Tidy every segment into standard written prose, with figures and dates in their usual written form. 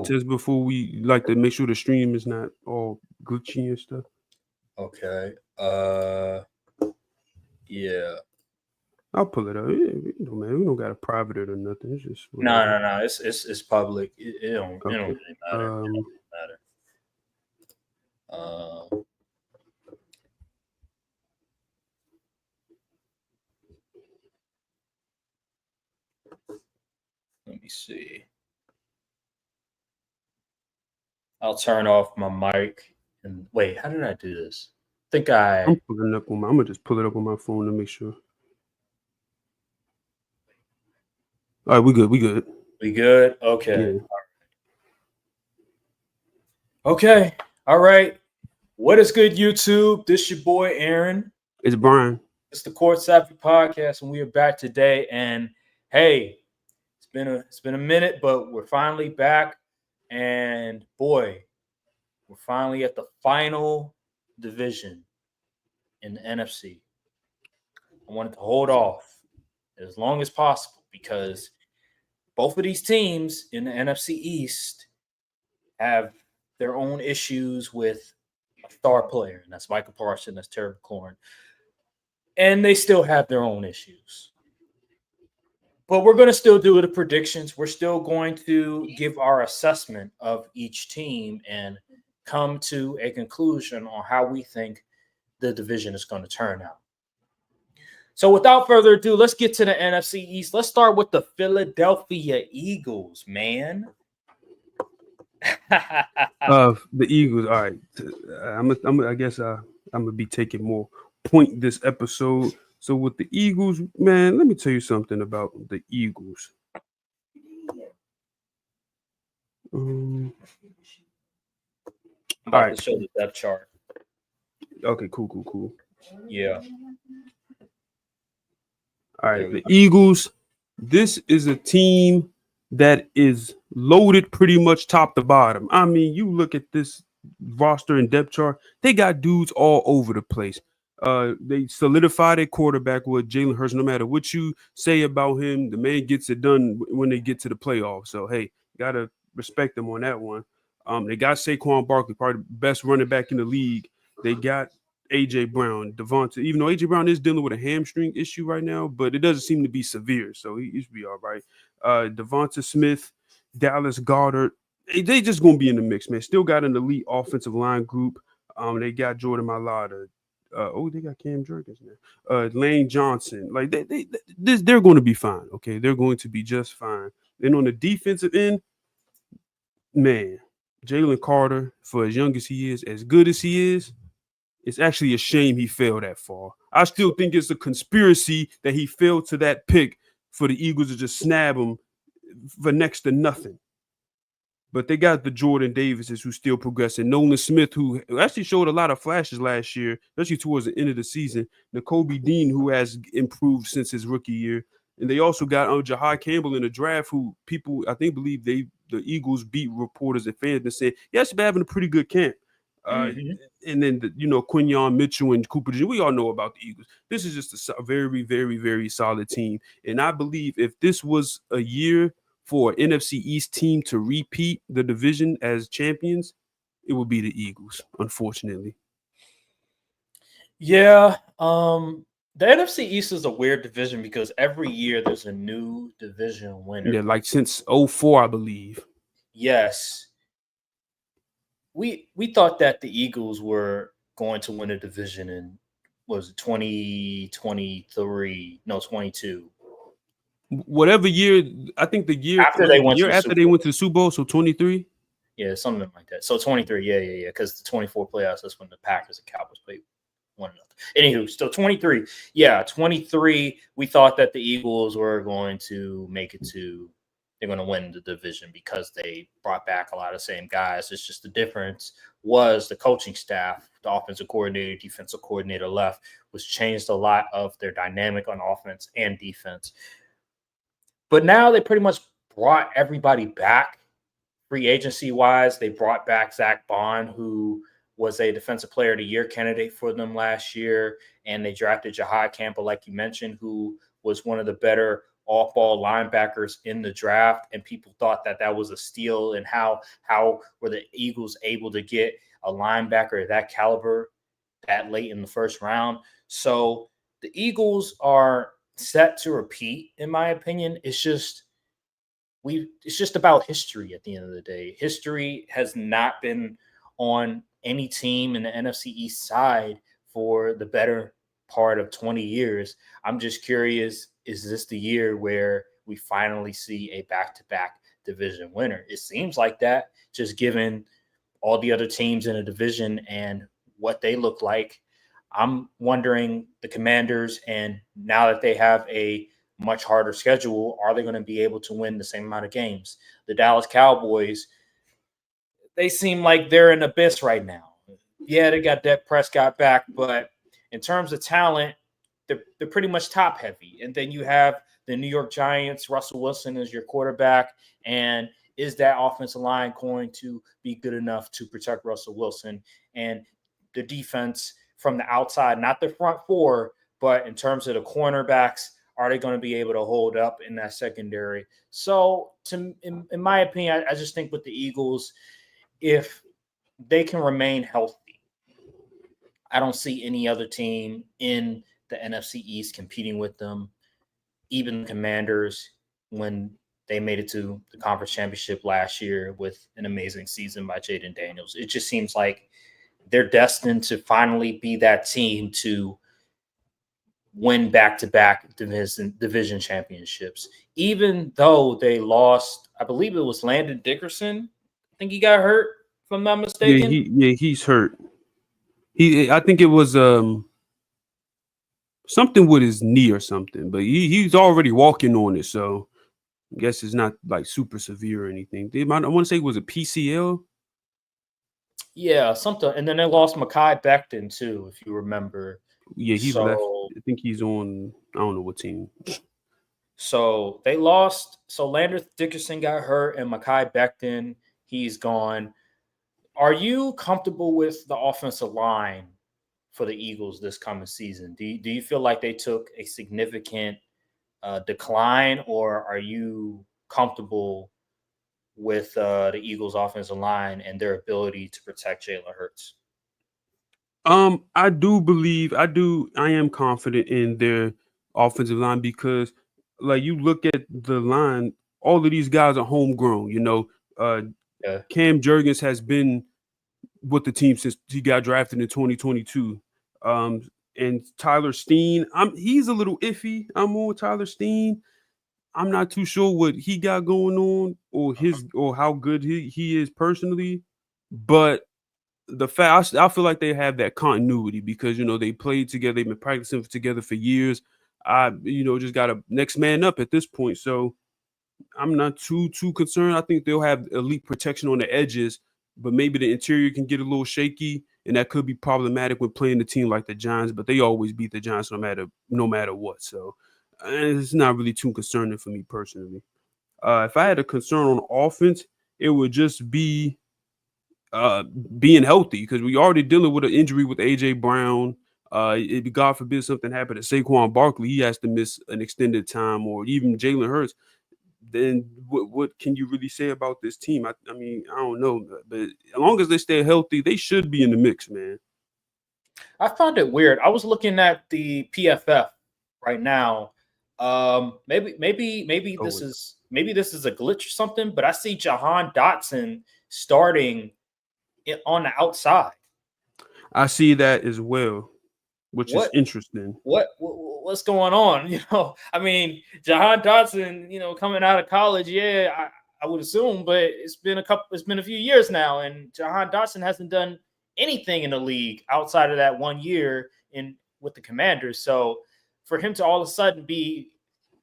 test before we like to make sure the stream is not all glitchy and stuff? Okay. Yeah. I'll pull it up. Man, we don't got to private it or nothing. It's just No. It's public. It don't okay. really matter. It don't matter. Let me see. I'll turn off my mic and wait. How did I do this? I'm pulling up on I'm gonna just pull it up on my phone to make sure. All right, we good. We good? Okay. Yeah. Okay. All right. What is good, YouTube? This your boy Aaron. It's Brian. It's the Courtside podcast, and we are back today. And hey, it's been a minute, but we're finally back. And boy, we're finally at the final division in the NFC. I wanted to hold off as long as possible because both of these teams in the NFC East have their own issues with a star player, and that's Michael Parsons, that's Terry McLaurin. And they still have their own issues. But we're going to still do the predictions. We're still going to give our assessment of each team and come to a conclusion on how we think the division is going to turn out. So without further ado, let's get to the NFC East. Let's start with the Philadelphia Eagles, man. The Eagles. All right. I guess I'm gonna be taking more point this episode. So with the Eagles, man, let me tell you something about the Eagles. I'm about to show the depth chart. Okay, cool. Yeah. All right, the Eagles. This is a team that is loaded pretty much top to bottom. I mean, you look at this roster and depth chart, they got dudes all over the place. They solidified their quarterback with Jalen Hurts. No matter what you say about him, the man gets it done when they get to the playoffs. So, hey, gotta respect them on that one. They got Saquon Barkley, probably the best running back in the league. They got A.J. Brown, Devonta, even though A.J. Brown is dealing with a hamstring issue right now, but it doesn't seem to be severe, so he should be all right. Devonta Smith, Dallas Goedert, they just going to be in the mix, man. Still got an elite offensive line group. They got Jordan Mailata. They got Cam Jurgens now. Lane Johnson. Like, they're going to be fine, okay? They're going to be just fine. And on the defensive end, man, Jalen Carter, for as young as he is, as good as he is, it's actually a shame he fell that far. I still think it's a conspiracy that he fell to that pick for the Eagles to just snab him for next to nothing. But they got the Jordan Davises who still progressing. Nolan Smith, who actually showed a lot of flashes last year, especially towards the end of the season. Nakobe Dean, who has improved since his rookie year. And they also got Jahai Campbell in the draft, who people, I think, believe the Eagles beat reporters and fans and said, he has been having a pretty good camp. And then, Quinyon Mitchell and Cooper, we all know about the Eagles. This is just a very, very, very solid team. And I believe if this was a year for an NFC East team to repeat the division as champions, it would be the Eagles, unfortunately. Yeah. The NFC East is a weird division because every year there's a new division winner. Yeah, like since 2004, I believe. Yes. We thought that the Eagles were going to win a division in, what was it, 2023? No, 22. Whatever year, I think the year after they went to the Super Bowl, so 23. Yeah, something like that. So 23, yeah. Because the 24 playoffs, that's when the Packers and Cowboys played one another. Anywho, still 23. Yeah, 23. We thought that the Eagles were going to make it to. They're going to win the division because they brought back a lot of the same guys. It's just the difference was the coaching staff, the offensive coordinator, defensive coordinator left, was changed a lot of their dynamic on offense and defense. But now they pretty much brought everybody back free agency wise. They brought back Zach Bond, who was a defensive player of the year candidate for them last year. And they drafted Jahai Campbell, like you mentioned, who was one of the better off-ball linebackers in the draft, and people thought that was a steal. And how were the Eagles able to get a linebacker of that caliber that late in the first round? So the Eagles are set to repeat, in my opinion. It's just about history at the end of the day. History has not been on any team in the NFC East side for the better part of 20 years. I'm just curious, is this the year where we finally see a back-to-back division winner? It seems like that, just given all the other teams in a division and what they look like. I'm wondering the Commanders, and now that they have a much harder schedule, are they going to be able to win the same amount of games? The Dallas Cowboys, they seem like they're in abyss right now. Yeah, they got Dak Prescott back, but in terms of talent, they're pretty much top heavy. And then you have the New York Giants. Russell Wilson is your quarterback, and is that offensive line going to be good enough to protect Russell Wilson? And the defense from the outside, not the front four, but in terms of the cornerbacks, are they going to be able to hold up in that secondary? So, in my opinion, I just think with the Eagles, if they can remain healthy, I don't see any other team in the NFC East competing with them. Even the Commanders, when they made it to the conference championship last year with an amazing season by Jaden Daniels, it just seems like they're destined to finally be that team to win back-to-back division championships. Even though they lost, I believe it was Landon Dickerson. I think he got hurt, if I'm not mistaken. He's hurt. I think it was something with his knee or something, but he's already walking on it, so I guess it's not like super severe or anything. I want to say it was a PCL. Yeah, something. And then they lost Mekhi Becton too, if you remember. Yeah, he left. I think he's on, I don't know what team. So they lost. So Landon Dickerson got hurt, and Mekhi Becton, he's gone. Are you comfortable with the offensive line for the Eagles this coming season? Do you feel like they took a significant decline, or are you comfortable with the Eagles' offensive line and their ability to protect Jalen Hurts? I am confident in their offensive line because, like, you look at the line, all of these guys are homegrown. Yeah. Cam Jurgens has been with the team since he got drafted in 2022. And Tyler Steen, he's a little iffy. I'm on Tyler Steen. I'm not too sure what he got going on or how good he is personally, but the fact I feel like they have that continuity because they played together, they've been practicing together for years. I just got a next man up at this point, so I'm not too concerned. I think they'll have elite protection on the edges, but maybe the interior can get a little shaky, and that could be problematic when playing a team like the Giants. But they always beat the Giants no matter what. So it's not really too concerning for me personally. If I had a concern on offense, it would just be being healthy because we already dealing with an injury with AJ Brown. God forbid something happened to Saquon Barkley, he has to miss an extended time, or even Jalen Hurts. Then what can you really say about this team? I mean, I don't know, but as long as they stay healthy, they should be in the mix, man. I found it weird. I was looking at the PFF right now. Maybe this is a glitch or something, but I see Jahan Dotson starting on the outside. I see that as well, which is interesting. What's going on? I mean, Jahan Dotson, coming out of college, yeah, I would assume, but it's been a few years now, and Jahan Dotson hasn't done anything in the league outside of that 1 year with the Commanders. So for him to all of a sudden be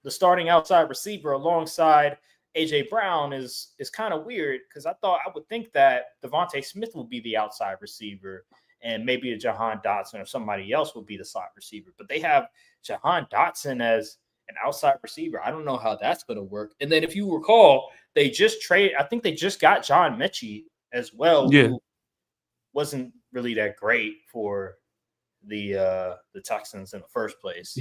the starting outside receiver alongside AJ Brown is kind of weird, because I would think that Devontae Smith would be the outside receiver and maybe a Jahan Dotson or somebody else would be the slot receiver. But they have Jahan Dotson as an outside receiver. I don't know how that's going to work. And then if you recall, I think they just got John Mechie as well, who wasn't really that great for the Texans in the first place.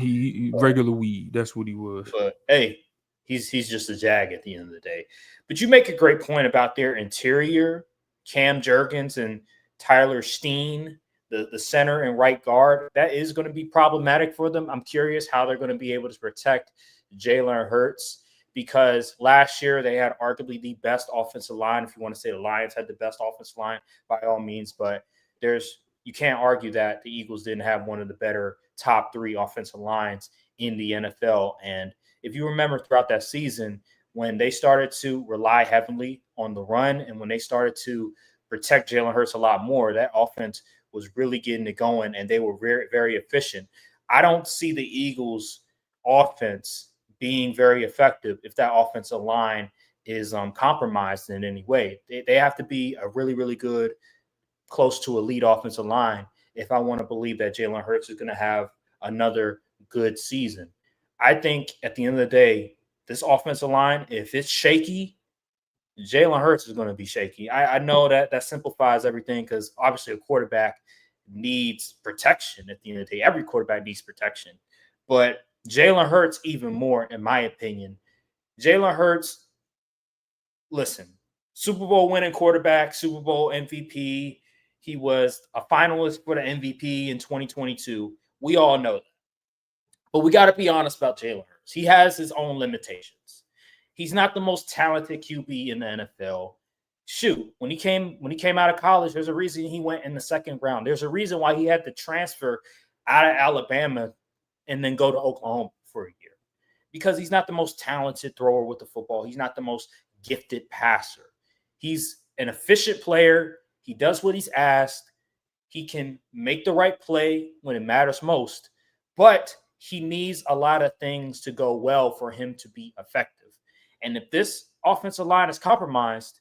Regular weed. That's what he was. But hey, He's just a jag at the end of the day. But you make a great point about their interior, Cam Jurgens and Tyler Steen, the center and right guard. That is going to be problematic for them. I'm curious how they're going to be able to protect Jalen Hurts, because last year they had arguably the best offensive line. If you want to say the Lions had the best offensive line, by all means, but you can't argue that the Eagles didn't have one of the better top 3 offensive lines in the NFL. And if you remember throughout that season, when they started to rely heavily on the run and when they started to protect Jalen Hurts a lot more, that offense was really getting it going, and they were very, very efficient. I don't see the Eagles' offense being very effective if that offensive line is compromised in any way. They have to be a really, really good, close to elite offensive line if I want to believe that Jalen Hurts is going to have another good season. I think at the end of the day, this offensive line, if it's shaky, Jalen Hurts is going to be shaky. I know that simplifies everything, because obviously a quarterback needs protection at the end of the day. Every quarterback needs protection. But Jalen Hurts even more, in my opinion. Jalen Hurts, listen, Super Bowl winning quarterback, Super Bowl MVP. He was a finalist for the MVP in 2022. We all know that. But we got to be honest about Jalen Hurts. He has his own limitations. He's not the most talented QB in the NFL. Shoot, when he came out of college, there's a reason he went in the second round. There's a reason why he had to transfer out of Alabama and then go to Oklahoma for a year, because he's not the most talented thrower with the football. He's not the most gifted passer. He's an efficient player. He does what he's asked. He can make the right play when it matters most, but he needs a lot of things to go well for him to be effective. And if this offensive line is compromised,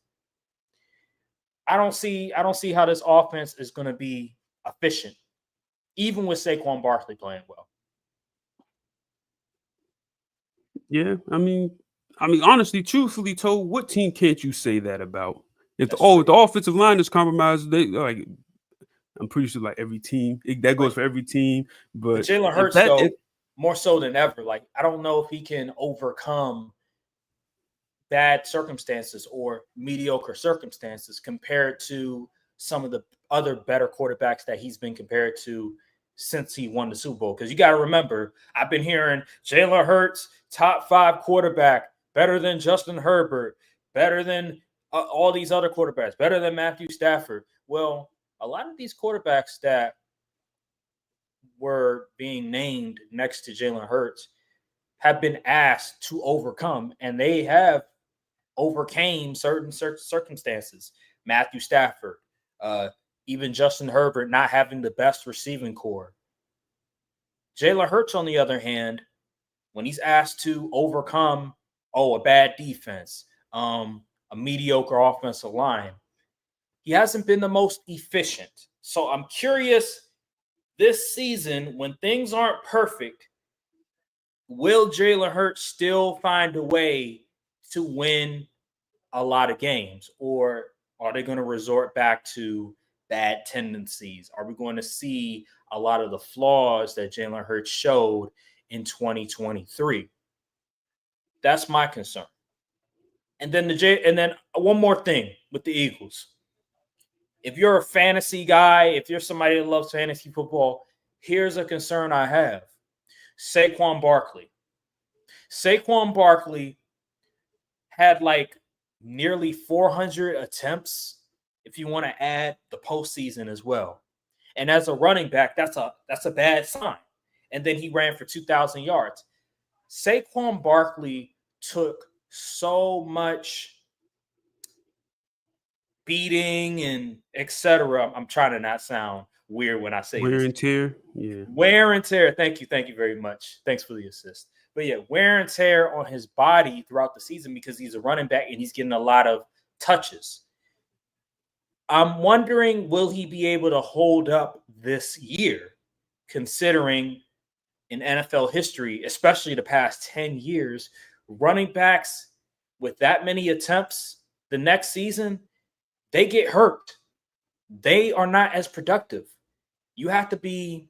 I don't see how this offense is going to be efficient, even with Saquon Barkley playing well. Yeah, I mean, honestly, truthfully told, what team can't you say that about? If the offensive line is compromised, I'm pretty sure like every team that goes for every team. But Jalen Hurts, more so than ever, like I don't know if he can overcome bad circumstances or mediocre circumstances compared to some of the other better quarterbacks that he's been compared to since he won the Super Bowl. Because you got to remember, I've been hearing Jalen Hurts, top 5 quarterback, better than Justin Herbert, better than all these other quarterbacks, better than Matthew Stafford. Well, a lot of these quarterbacks that were being named next to Jalen Hurts have been asked to overcome, and they have overcame certain circumstances. Matthew Stafford, even Justin Herbert not having the best receiving core. Jalen Hurts, on the other hand, when he's asked to overcome, a bad defense, a mediocre offensive line, he hasn't been the most efficient. So I'm curious this season, when things aren't perfect, will Jalen Hurts still find a way to win a lot of games, or are they going to resort back to bad tendencies? Are we going to see a lot of the flaws that Jalen Hurts showed in 2023? That's my concern. And then one more thing with the Eagles. If you're a fantasy guy, if you're somebody that loves fantasy football, here's a concern I have. Saquon Barkley. Saquon Barkley had like nearly 400 attempts if you want to add the postseason as well. And as a running back, that's a bad sign. And then he ran for 2,000 yards. Saquon Barkley took so much beating and etc. I'm trying to not sound weird when I say wear and tear. Yeah. Wear and tear. Thank you very much. Thanks for the assist. But yeah, wear and tear on his body throughout the season because he's a running back and he's getting a lot of touches. I'm wondering, will he be able to hold up this year, considering in NFL history, especially the past 10 years, running backs with that many attempts the next season, they get hurt. They are not as productive. You have to be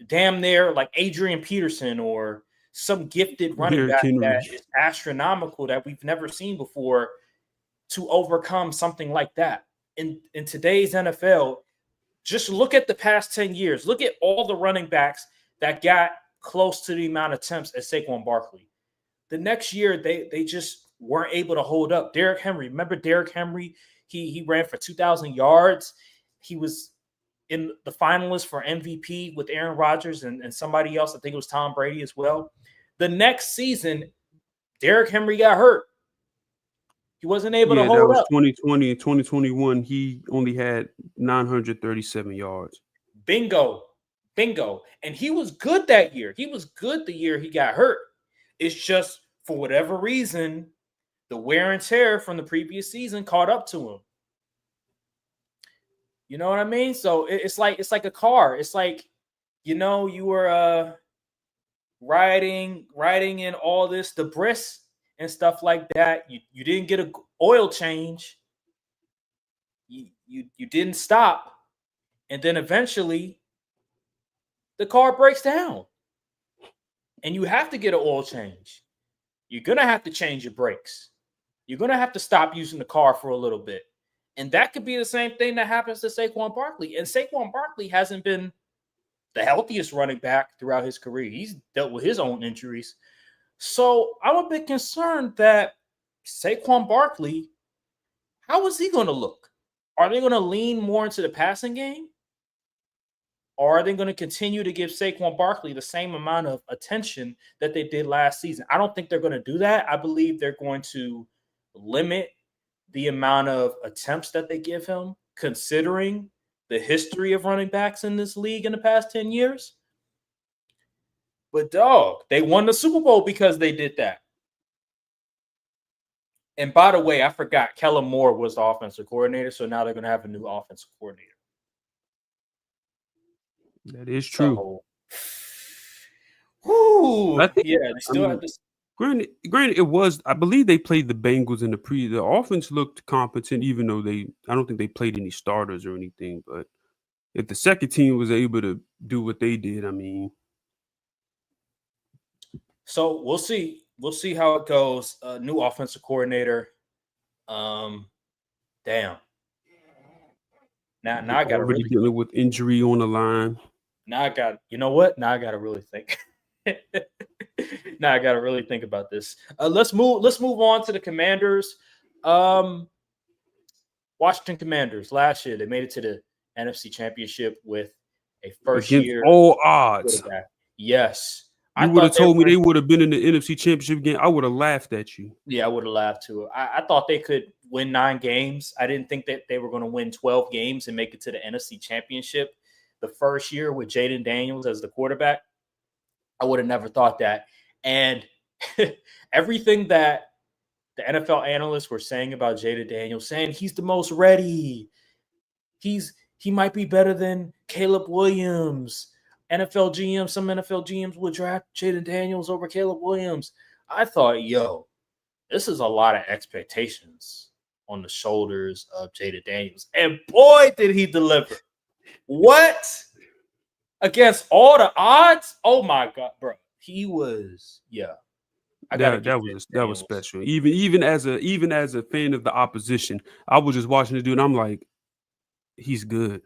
damn near like Adrian Peterson or some gifted running Derrick back Henry. that is astronomical that we've never seen before to overcome something like that. In today's NFL, just look at the past 10 years. Look at all the running backs that got close to the amount of attempts as Saquon Barkley. The next year, they just weren't able to hold up. Derrick Henry, remember Derrick Henry? He ran for 2,000 yards. He was in the finalists for MVP with Aaron Rodgers and somebody else. I think it was Tom Brady as well. The next season, Derrick Henry got hurt. He wasn't able to Yeah, that hold was up. 2020 and 2021. He only had 937 yards. Bingo. And he was good that year. He was good the year he got hurt. It's just for whatever reason, the wear and tear from the previous season caught up to him. You know what I mean? So it's like a car. It's like, you were riding in all this debris and stuff like that. You didn't get an oil change. You didn't stop, and then eventually the car breaks down, and you have to get an oil change. You're gonna have to change your brakes. You're gonna have to stop using the car for a little bit, and that could be the same thing that happens to Saquon Barkley. And Saquon Barkley hasn't been the healthiest running back throughout his career. He's dealt with his own injuries. So I'm a bit concerned that Saquon Barkley, how is he going to look? Are they going to lean more into the passing game? Or are they going to continue to give Saquon Barkley the same amount of attention that they did last season? I don't think they're going to do that. I believe they're going to limit the amount of attempts that they give him, considering the history of running backs in this league in the past 10 years. But dog, they won the Super Bowl because they did that. And by the way, I forgot Kellen Moore was the offensive coordinator, so now they're going to have a new offensive coordinator. That is true. So, whoo, I think, yeah, they still have this. Granted, it was. I believe they played the Bengals in the offense looked competent, even though I don't think they played any starters or anything. But if the second team was able to do what they did, I mean. So we'll see. We'll see how it goes. New offensive coordinator. Damn. Now I got to really dealing with injury on the line. Now I got. You know what? Now I got to really think. Now I got to really think about this. Let's move on to the Commanders. Washington Commanders last year they made it to the NFC Championship with a first-year all odds. Yes. You would have told me they would have been in the NFC Championship game. I would have laughed at you. Yeah, I would have laughed too. I thought they could win 9 games. I didn't think that they were going to win 12 games and make it to the NFC Championship the first year with Jaden Daniels as the quarterback. I would have never thought that. And everything that the NFL analysts were saying about Jaden Daniels, saying he's the most ready. He might be better than Caleb Williams. Some NFL GMs would draft Jaden Daniels over Caleb Williams. I thought, this is a lot of expectations on the shoulders of Jaden Daniels. And boy, did he deliver. What? Against all the odds? Oh my God, bro. He was, that was special. Even as a fan of the opposition, I was just watching the dude and I'm like, he's good.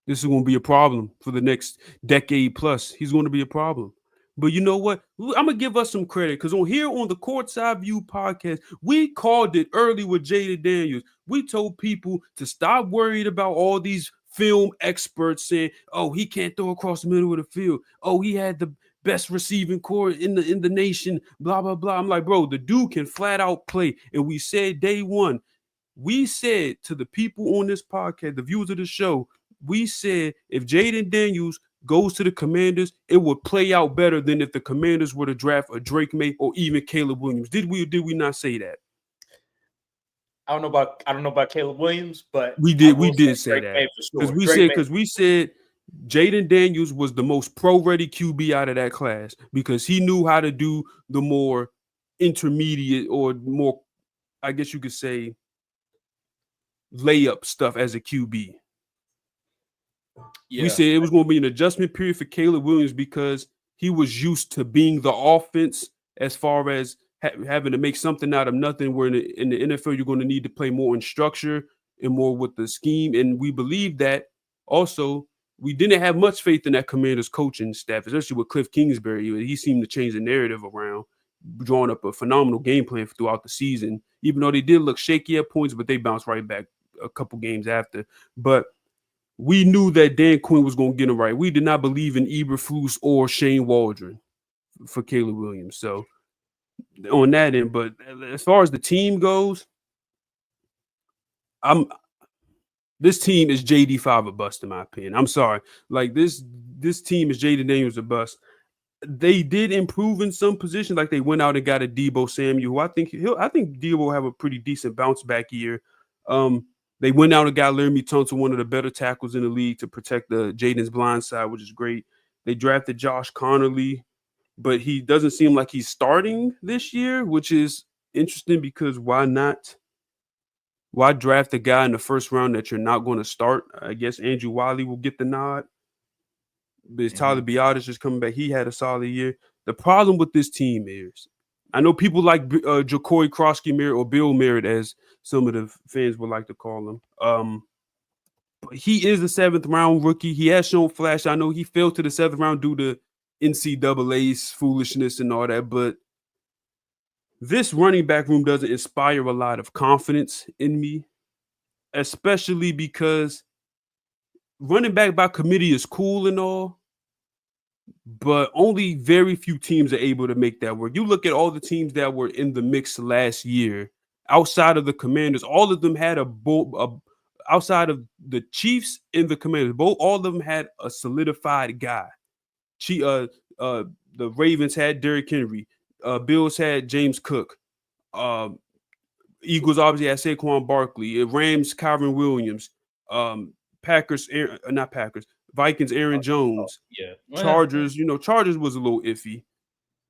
This is going to be a problem for the next decade plus. He's going to be a problem. But you know what? I'm going to give us some credit because on the Courtside View podcast, we called it early with Jaden Daniels. We told people to stop worried about all these film experts saying, oh, he can't throw across the middle of the field. Oh, he had the best receiving core in the nation, blah, blah, blah. I'm like, bro, the dude can flat out play. And we said day one, we said to the people on this podcast, the viewers of the show, we said if Jaden Daniels goes to the Commanders, it would play out better than if the Commanders were to draft a Drake May or even Caleb Williams. Did we not say that? I don't know about Caleb Williams, but we did say that because we said Jaden Daniels was the most pro-ready QB out of that class because he knew how to do the more intermediate or more, I guess you could say, layup stuff as a QB. Yeah. We said it was going to be an adjustment period for Caleb Williams because he was used to being the offense as far as having to make something out of nothing. Where in the NFL, you're going to need to play more in structure and more with the scheme. And we believe that also we didn't have much faith in that Commanders coaching staff, especially with Cliff Kingsbury. He seemed to change the narrative around, drawing up a phenomenal game plan throughout the season, even though they did look shaky at points, but they bounced right back a couple games after. But we knew that Dan Quinn was going to get him right. We did not believe in Eberflus or Shane Waldron for Caleb Williams. So on that end, but as far as the team goes, this team is JD5 a bust in my opinion. I'm sorry. Like this team is Jaden Daniels a bust. They did improve in some positions, like they went out and got a Deebo Samuel, who I think Deebo will have a pretty decent bounce back year. They went out and got Laramie Tunsil, one of the better tackles in the league, to protect the Jaden's blind side, which is great. They drafted Josh Connerly, but he doesn't seem like he's starting this year, which is interesting because why not? Why draft a guy in the first round that you're not going to start? I guess Andrew Wiley will get the nod. But Tyler Biadasz is coming back. He had a solid year. The problem with this team is, I know people like Jacory Krosky-Merritt or Bill Merritt, as some of the fans would like to call him. But he is a 7th round rookie. He has shown flash. I know he fell to the 7th round due to NCAA's foolishness and all that, but this running back room doesn't inspire a lot of confidence in me, especially because running back by committee is cool and all, but only very few teams are able to make that work. You look at all the teams that were in the mix last year, outside of the Commanders, all of them had outside of the Chiefs and the Commanders, all of them had a solidified guy. The Ravens had Derrick Henry. Bills had James Cook. Eagles obviously had Saquon Barkley. Rams, Kyron Williams. Vikings, Aaron Jones. Chargers, Chargers was a little iffy.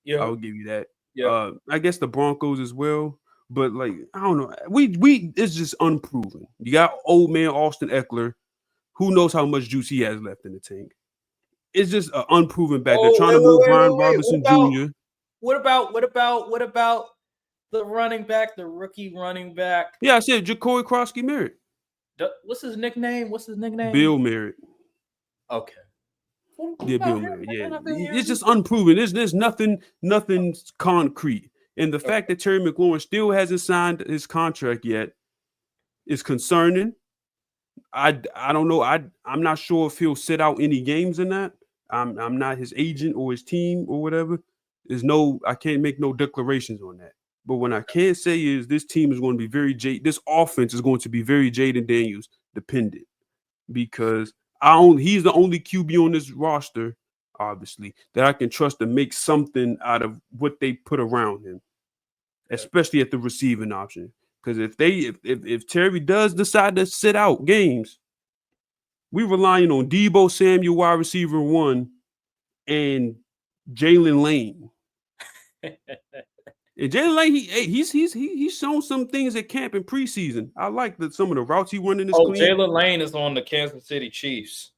Yeah, I would give you that. Yeah. I guess the Broncos as well. But I don't know. It's just unproven. You got old man Austin Eckler. Who knows how much juice he has left in the tank? It's just an unproven back. They're trying to move Brian Robinson Jr. What about the running back, the rookie running back? Yeah, I said Jacory Krosky-Merritt. What's his nickname? Bill Merritt. Okay. Yeah, Bill Merritt. Yeah, it's just unproven. There's nothing concrete, and the fact that Terry McLaurin still hasn't signed his contract yet is concerning. I don't know. I'm not sure if he'll sit out any games or not. I'm not his agent or his team or whatever. I can't make no declarations on that. But what I can say is this team is going to be this offense is going to be very Jaden Daniels dependent, because he's the only QB on this roster, obviously, that I can trust to make something out of what they put around him, especially at the receiving option. Because if Terry does decide to sit out games, we're relying on Deebo Samuel, wide receiver 1, and Jalen Lane. And Jalen Lane, he's shown some things at camp in preseason. I like some of the routes he run in this. Jalen Lane is on the Kansas City Chiefs.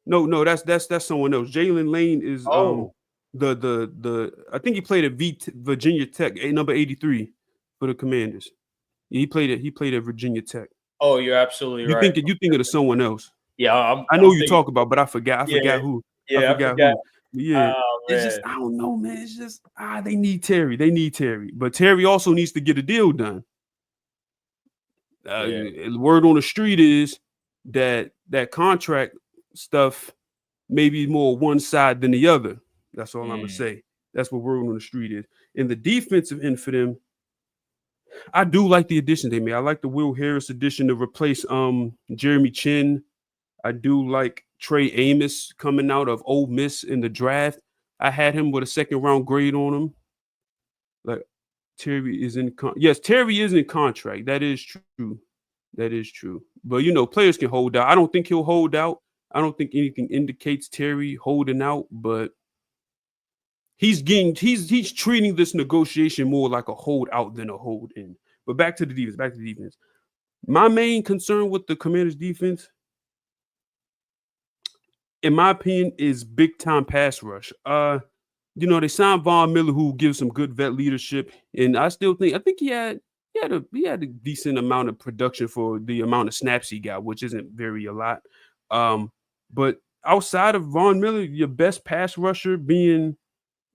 No, that's someone else. Jalen Lane is the I think he played at Virginia Tech, number 83 for the Commanders. He played at Virginia Tech. Oh, you're absolutely right. You think of someone else. Yeah, I know you talk about, but I forgot who. Yeah, I forgot. Yeah, it's just I don't know, man. It's just they need Terry. But Terry also needs to get a deal done. The word on the street is that contract stuff may be more one side than the other. That's all I'm gonna say. That's what word on the street is. In the defensive end for them, I do like the addition they made. I like the Will Harris addition to replace Jeremy Chin. I do like Trey Amos coming out of Ole Miss in the draft. I had him with a 2nd round grade on him. Like Terry is Terry is in contract. That is true. But players can hold out. I don't think he'll hold out. I don't think anything indicates Terry holding out, but he's treating this negotiation more like a holdout than a hold in. But back to the defense. My main concern with the Commanders defense, in my opinion, is big time pass rush. they signed Von Miller, who gives some good vet leadership, and I think he had a decent amount of production for the amount of snaps he got, which isn't very a lot. But outside of Von Miller, your best pass rusher being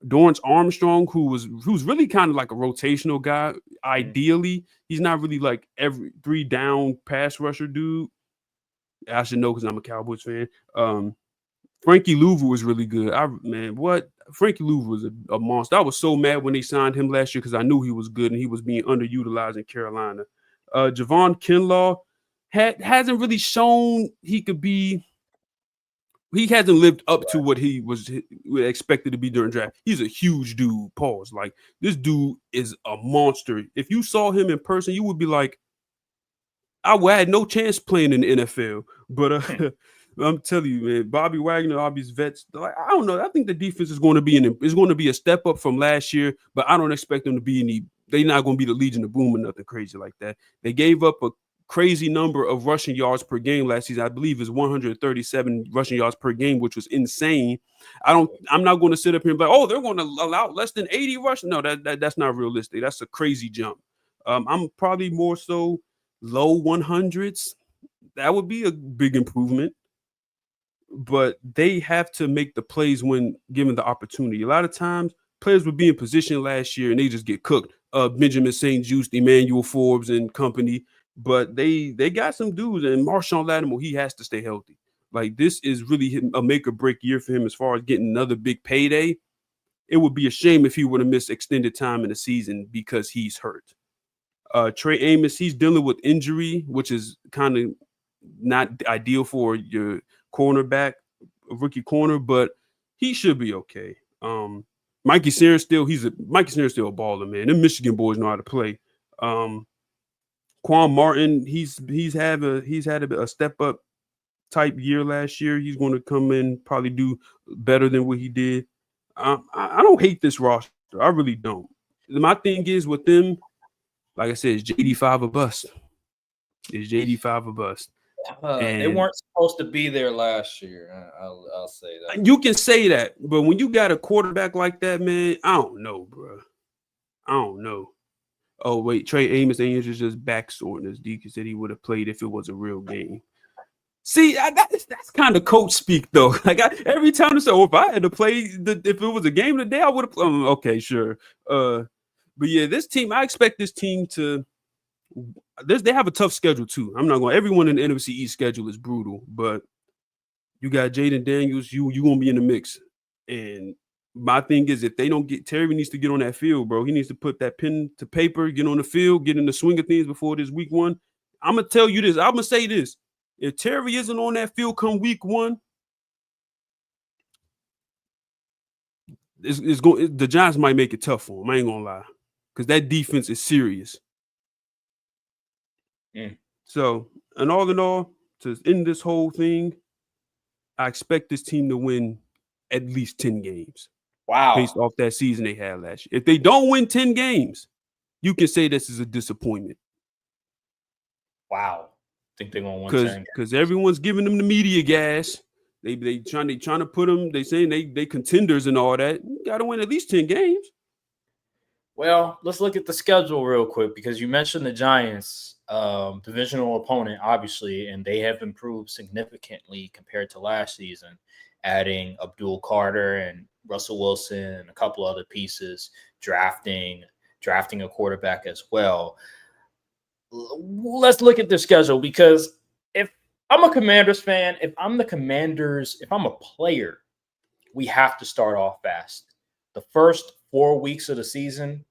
Dorrance Armstrong, who's really kind of like a rotational guy. Ideally, he's not really like every 3 down pass rusher dude. I should know because I'm a Cowboys fan. Frankie Louvu was really good. Frankie Louvu was a monster. I was so mad when they signed him last year because I knew he was good and he was being underutilized in Carolina. Javon Kinlaw hasn't really shown he could be. He hasn't lived up to what he was expected to be during draft. He's a huge dude. Pause. Like, this dude is a monster. If you saw him in person, you would be like, I had no chance playing in the NFL. But I'm telling you, man, Bobby Wagner, all these vets, like, I don't know. I think the defense is going to be a step up from last year, but I don't expect them to be they're not going to be the Legion of Boom or nothing crazy like that. They gave up a crazy number of rushing yards per game last season. I believe is 137 rushing yards per game, which was insane. I'm not going to sit up here and be like, oh, they're going to allow less than 80 rushing. No, that's not realistic. That's a crazy jump. I'm probably more so low 100s. That would be a big improvement. But they have to make the plays when given the opportunity. A lot of times, players would be in position last year and they just get cooked. Benjamin St. Juste, Emmanuel Forbes, and company. But they got some dudes, and Marshawn Lattimore, he has to stay healthy. Like, this is really a make or break year for him as far as getting another big payday. It would be a shame if he were to miss extended time in the season because he's hurt. Trey Amos, he's dealing with injury, which is kind of not ideal for your cornerback, rookie corner, but he should be okay. Mikey Sears still a baller, man. Them Michigan boys know how to play. Quan Martin, he's had a step up type year last year. He's going to come in, probably do better than what he did. I don't hate this roster. I really don't. My thing is with them, like I said, is JD5 a bust. Is JD5 a bust? They weren't supposed to be there last year. I'll say that. You can say that, but when you got a quarterback like that, man, I don't know, bro. I don't know. Oh, wait, Trey Amos is just back soreness. Deacon said he would have played if it was a real game. See, that's kind of coach speak, though. Like, every time I say, if I had to play, if it was a game today, I would have played. Okay, sure. But yeah, this team, I expect this team to. They have a tough schedule too. I'm not going. Everyone in the NFC East schedule is brutal, but you got Jaden Daniels. You gonna be in the mix. And my thing is, if they don't get Terry, needs to get on that field, bro. He needs to put that pen to paper, get on the field, get in the swing of things before this week 1. I'm gonna tell you this. I'm gonna say this. If Terry isn't on that field come week 1, the Giants might make it tough for him. I ain't gonna lie, because that defense is serious. So, and all in all, to end this whole thing, I expect this team to win at least 10 games. Wow. Based off that season they had last year. If they don't win 10 games, you can say this is a disappointment. Wow. Think they're going to win 10 because everyone's giving them the media gas. They trying to put them, they saying they contenders and all that. You got to win at least 10 games. Well, let's look at the schedule real quick because you mentioned the Giants, divisional opponent, obviously, and they have improved significantly compared to last season, adding Abdul Carter and Russell Wilson and a couple other pieces, drafting a quarterback as well. Let's look at their schedule because if I'm a Commanders fan, if I'm a player, we have to start off fast. The first 4 weeks of the season,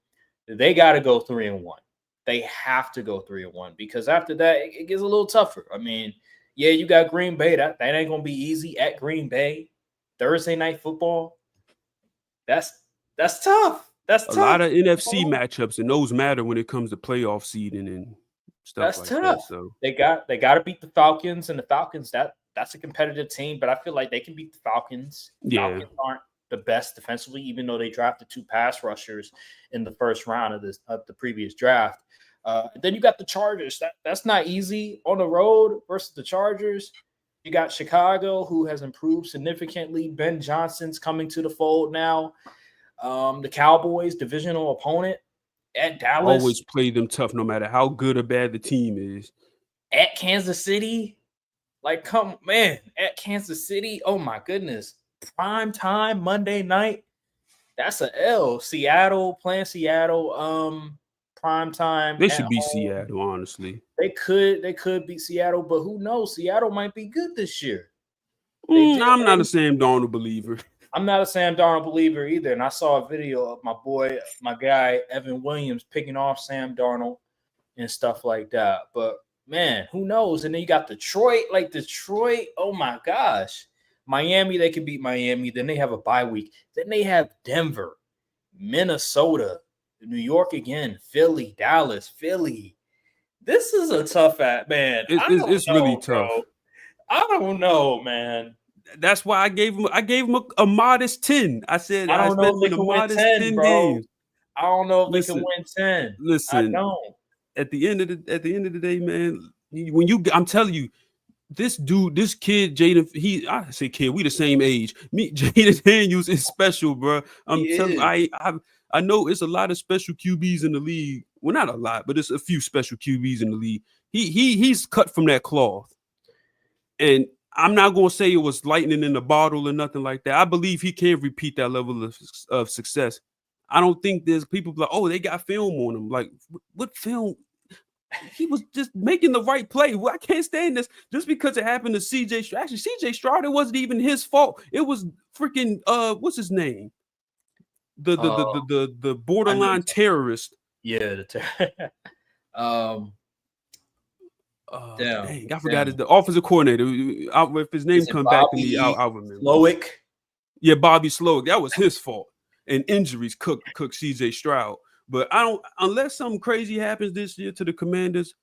they got to go 3-1. They have to go 3-1 because after that, it gets a little tougher. I mean, yeah, you got Green Bay. That ain't going to be easy at Green Bay. Thursday night football. That's tough. That's tough. A lot of NFC matchups, and those matter when it comes to playoff seeding and stuff like that. So they got to beat the Falcons, and the Falcons, that's a competitive team, but I feel like they can beat the Falcons. Yeah. Falcons aren't the best defensively, even though they drafted 2 pass rushers in the first round of the previous draft. Then you got the Chargers. That's not easy on the road versus the Chargers. You got Chicago, who has improved significantly. Ben Johnson's coming to the fold now. The Cowboys, divisional opponent at Dallas, Always play them tough, no matter how good or bad the team is. at Kansas City. Like, come man, at Kansas City. Oh my goodness. Prime time Monday night. That's a L. Seattle playing Seattle. Prime time. They at should be home. Seattle, honestly. They could beat Seattle, but who knows? Seattle might be good this year. I'm not a Sam Darnold believer. I'm not a Sam Darnold believer either. And I saw a video of my guy Evan Williams picking off Sam Darnold and stuff like that. But man, who knows? And then you got Detroit. Oh my gosh. Miami, they could beat Miami. Then they have a bye week. Then they have Denver, Minnesota, New York again, Philly, Dallas, Philly. This is a tough man. It's really tough. Bro. I don't know, man. That's why I gave him a modest 10. I said I don't know if they a can win modest 10, bro. games. I don't know if they can win 10. Listen, I don't. At the end of the day, man, I'm telling you, this kid, Jaden, I say kid, we the same age. Jaden Daniels is special, bro. I'm telling you, I know it's a lot of special QBs in the league. Well, not a lot, but it's a few special QBs in the league. He's cut from that cloth. And I'm not going to say it was lightning in the bottle or nothing like that. I believe he can repeat that level of success. I don't think there's people like, oh, they got film on him. Like, what film? He was just making the right play. Well, I can't stand this just because it happened to CJ. Actually, CJ Stroud, it wasn't even his fault. It was freaking what's his name? The borderline terrorist. Yeah, dang, I forgot the offensive coordinator. If his name come back to me, I'll remember. Slowick. Yeah, Bobby Slowick. That was his fault. And injuries cooked CJ Stroud. But I don't, unless something crazy happens this year to the Commanders,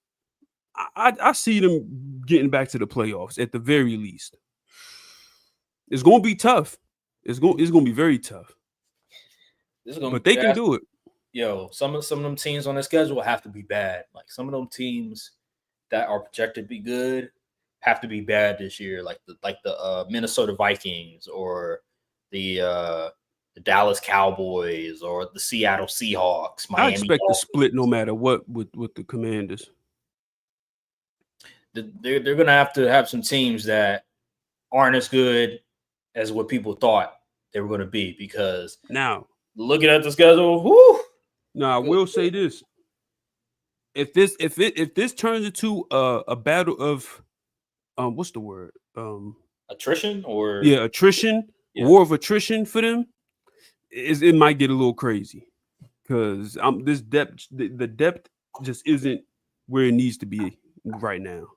I see them getting back to the playoffs at the very least. It's going to be tough. It's going to be very tough. But they can do it. Yo, some of them teams on the schedule have to be bad. Like some of them teams that are projected to be good have to be bad this year, like the Minnesota Vikings or the Dallas Cowboys or the Seattle Seahawks. I expect to split no matter what with the Commanders. They're going to have some teams that aren't as good as what people thought they were going to be, because now looking at the schedule, whoo. Now I will say this: if this turns into a battle of what's the word? Attrition or attrition, war of attrition for them. It might get a little crazy because this depth, the depth just isn't where it needs to be right now.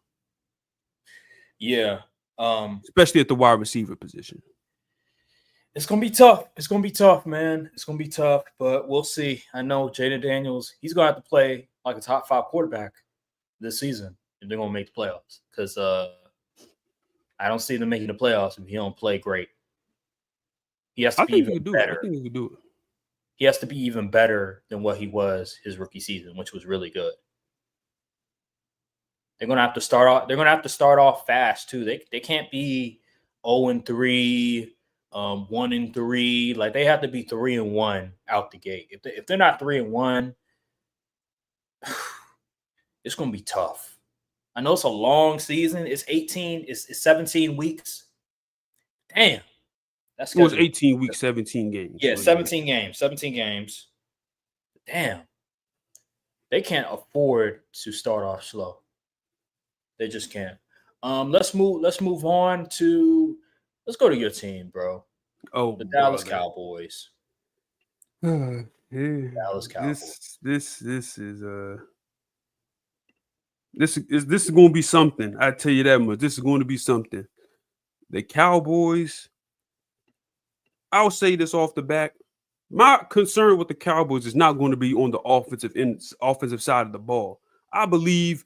Yeah, especially at the wide receiver position. It's gonna be tough. It's gonna be tough, man. It's gonna be tough, but we'll see. I know Jaden Daniels, he's gonna have to play like a top 5 quarterback this season if they're gonna make the playoffs. Because I don't see them making the playoffs if he don't play great. He has to be even better. I think he can do it. He has to be even better than what he was his rookie season, which was really good. They're gonna have to start off. They're gonna have to start off fast too. They can't be 0-3, 1-3. Like they have to be 3-1 out the gate. If they're not 3-1, it's gonna be tough. I know it's a long season. It's 17 weeks. Damn. It was 18 weeks, 17 games. Yeah, 17 games. 17 games. Damn. They can't afford to start off slow. They just can't. Let's move on to let's go to your team, bro. Oh, the Dallas Cowboys. Yeah. Dallas Cowboys. This is going to be something. I tell you that much. This is going to be something. The Cowboys. I'll say this off the back. My concern with the Cowboys is not going to be on the offensive side of the ball. I believe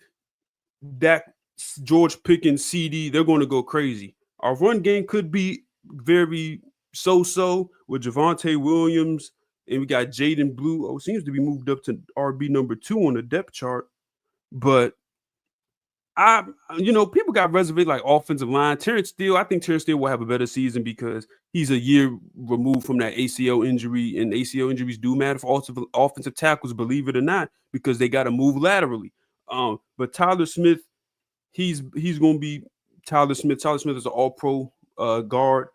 that George Pickens, CD, they're going to go crazy. Our run game could be very so-so with Javonte Williams, and we got Jaden Blue. Oh, seems to be moved up to RB number 2 on the depth chart. But I people got reservations like offensive line. I think Terrence Steele will have a better season because he's a year removed from that ACL injury, and ACL injuries do matter for offensive tackles, believe it or not, because they got to move laterally. But Tyler Smith, he's going to be Tyler Smith. Tyler Smith is an All-Pro guard.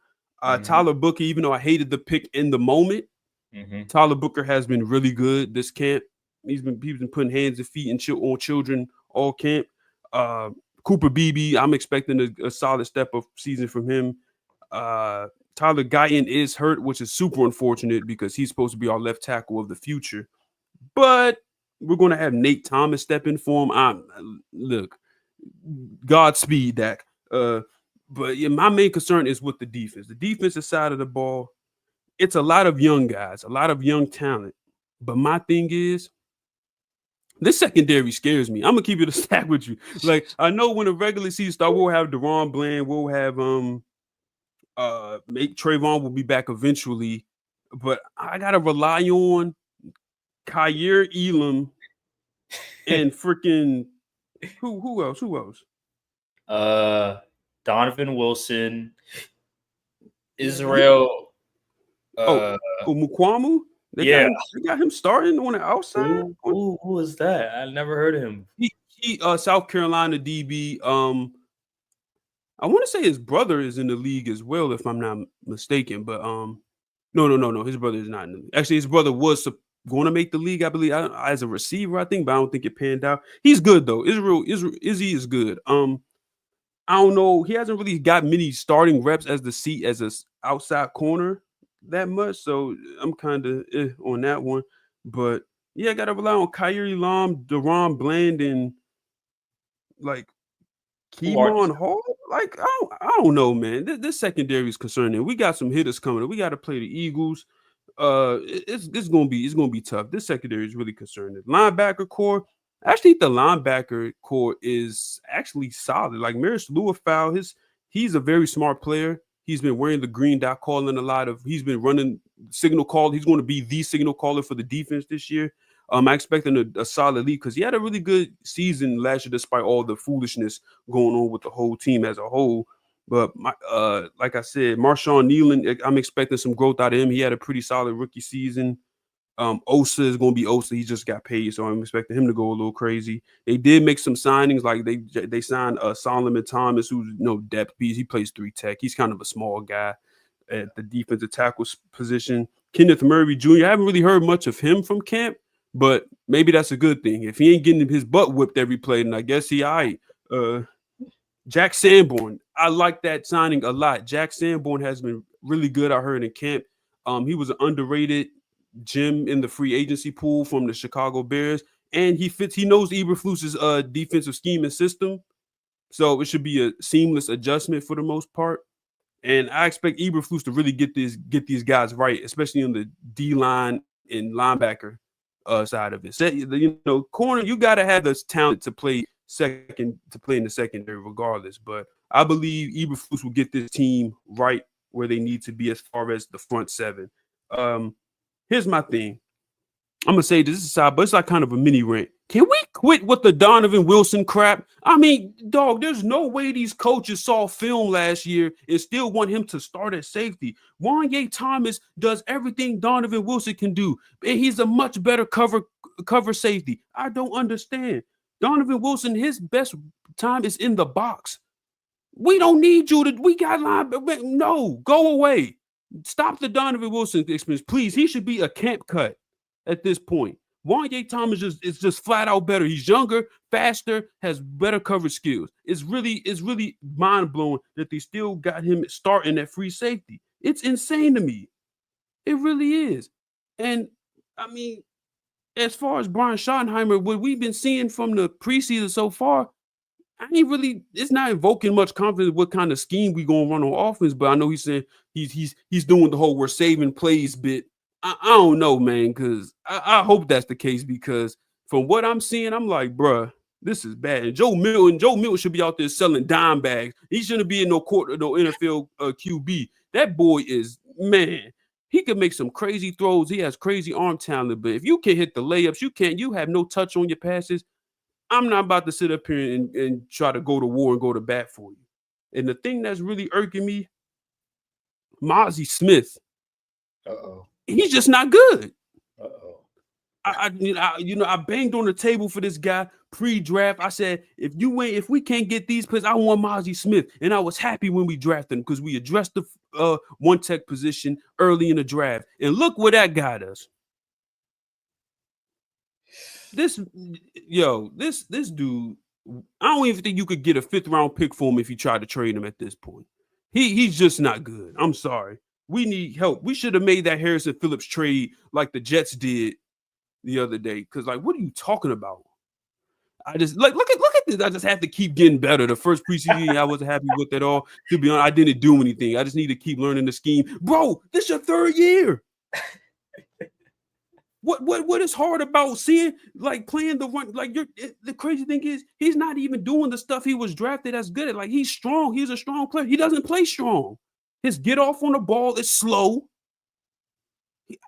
Tyler Booker, even though I hated the pick in the moment, Tyler Booker has been really good this camp. He's been putting hands and feet on children all camp. Cooper Beebe, I'm expecting a solid step up season from him. Tyler Guyton is hurt, which is super unfortunate because he's supposed to be our left tackle of the future. But we're going to have Nate Thomas step in for him. Look, Godspeed, Dak. But yeah, my main concern is with the defense. The defensive side of the ball, it's a lot of young guys, a lot of young talent. But my thing is, this secondary scares me. I'm gonna keep it a stack with you. Like, I know when the regular season starts, we'll have Deron Bland, we'll have Trayvon will be back eventually, but I gotta rely on Kyer Elam and freaking who else? Donovan Wilson, Israel. Mukwamu. They got him starting on the outside. Who is that? I never heard of him. He South Carolina DB. I want to say his brother is in the league as well, if I'm not mistaken. But no. His brother is not in the league. Actually, his brother was going to make the league, I believe, as a receiver, I think, but I don't think it panned out. He's good though. Izzy is good. I don't know. He hasn't really got many starting reps as an outside corner that much, so I'm kind of on that one. But yeah, I gotta rely on Kyer Elam, Deron Bland, and like Kemon Hall. Like I don't know, man. This secondary is concerning. We got some hitters coming. We got to play the Eagles. It's gonna be tough. This secondary is really concerning. Linebacker core. I actually think the linebacker core is actually solid. Like Maris Luafau, he's a very smart player. He's been wearing the green dot, calling he's been running signal call. He's going to be the signal caller for the defense this year. I expect him a solid lead because he had a really good season last year, despite all the foolishness going on with the whole team as a whole. But like I said, Marshawn Nealon, I'm expecting some growth out of him. He had a pretty solid rookie season. Osa is going to be Osa. He just got paid, so I'm expecting him to go a little crazy. They did make some signings, like they signed Solomon Thomas, who's no depth piece. He plays 3 tech. He's kind of a small guy at the defensive tackle position. Kenneth Murray Jr., I haven't really heard much of him from camp, but maybe that's a good thing. If he ain't getting his butt whipped every play, then I guess he all right. Jack Sanborn, I like that signing a lot. Jack Sanborn has been really good, I heard, in camp. He was an underrated gem in the free agency pool from the Chicago Bears, and he knows Eberflus's defensive scheme and system, so it should be a seamless adjustment for the most part. And I expect Eberflus to really get these guys right, especially on the D line and linebacker side of it. Corner, you got to have the talent to play in the secondary regardless, but I believe Eberflus will get this team right where they need to be as far as the front seven. Here's my thing. I'm going to say this aside, but it's like kind of a mini rant. Can we quit with the Donovan Wilson crap? I mean, dog, there's no way these coaches saw film last year and still want him to start at safety. Wanye Thomas does everything Donovan Wilson can do, and he's a much better cover safety. I don't understand. Donovan Wilson, his best time is in the box. We don't need you we got line. No, go away. Stop the Donovan Wilson experience, please. He should be a camp cut at this point. Wanye Thomas is just flat out better. He's younger, faster, has better coverage skills. It's really mind blowing that they still got him starting at free safety. It's insane to me. It really is. And I mean, as far as Brian Schottenheimer, what we've been seeing from the preseason so far, it's not invoking much confidence what kind of scheme we gonna run on offense, but I know he's saying he's doing the whole we're saving plays bit. I don't know, man, because I hope that's the case, because from what I'm seeing, I'm like, bruh, this is bad. And Joe Milton should be out there selling dime bags. He shouldn't be in no NFL QB. That boy is, man, he can make some crazy throws. He has crazy arm talent, but if you can't hit the layups, you have no touch on your passes. I'm not about to sit up here and try to go to war and go to bat for you. And the thing that's really irking me, Mozzie Smith, he's just not good. I banged on the table for this guy pre-draft. I said, if we can't get these players, I want Mozzie Smith. And I was happy when we drafted him because we addressed the one tech position early in the draft. And look where that got us. This dude, I don't even think you could get a 5th round pick for him if you tried to trade him at this point. He's just not good. I'm sorry. We need help. We should have made that Harrison Phillips trade like the Jets did the other day. Because, like, what are you talking about? I just look at this. I just have to keep getting better. The first preseason I wasn't happy with at all. To be honest, I didn't do anything. I just need to keep learning the scheme. Bro, this is your 3rd year. What is hard about seeing, like, playing the run? Like, the crazy thing is he's not even doing the stuff he was drafted as good at. Like, he's strong. He's a strong player. He doesn't play strong. His get off on the ball is slow.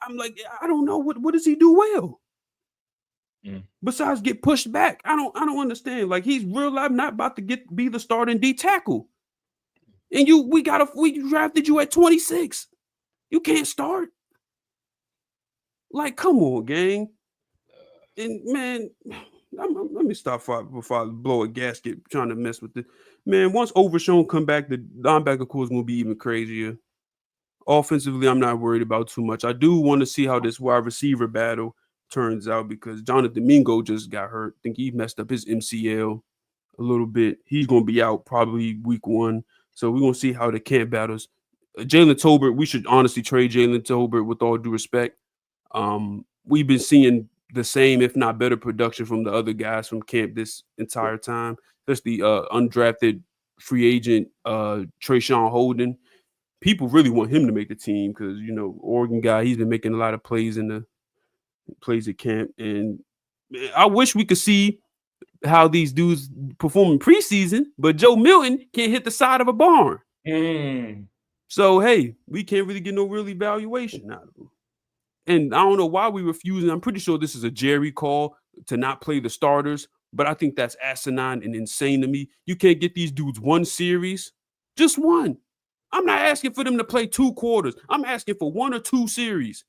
I'm like, I don't know what does he do well. Besides get pushed back. I don't understand. Like, he's real life not about to be the starting D tackle. And we drafted you at 26. You can't start. Like, come on, gang. And man, let me stop before I blow a gasket trying to mess with it. Man, once Overshown come back, the linebacker core is going to be even crazier. Offensively, I'm not worried about too much. I do want to see how this wide receiver battle turns out because Jonathan Mingo just got hurt. I think he messed up his MCL a little bit. He's going to be out probably week 1. So we're going to see how the camp battles. Jalen Tolbert, we should honestly trade Jalen Tolbert with all due respect. We've been seeing the same, if not better, production from the other guys from camp this entire time. Especially undrafted free agent Trayshawn Holden. People really want him to make the team because, Oregon guy, he's been making a lot of plays at camp. And I wish we could see how these dudes perform in preseason, but Joe Milton can't hit the side of a barn. So, hey, we can't really get no real evaluation out of him. And I don't know why we refusing. I'm pretty sure this is a Jerry call to not play the starters, but I think that's asinine and insane to me. You can't get these dudes 1 series, just 1. I'm not asking for them to play 2 quarters. I'm asking for 1 or 2 series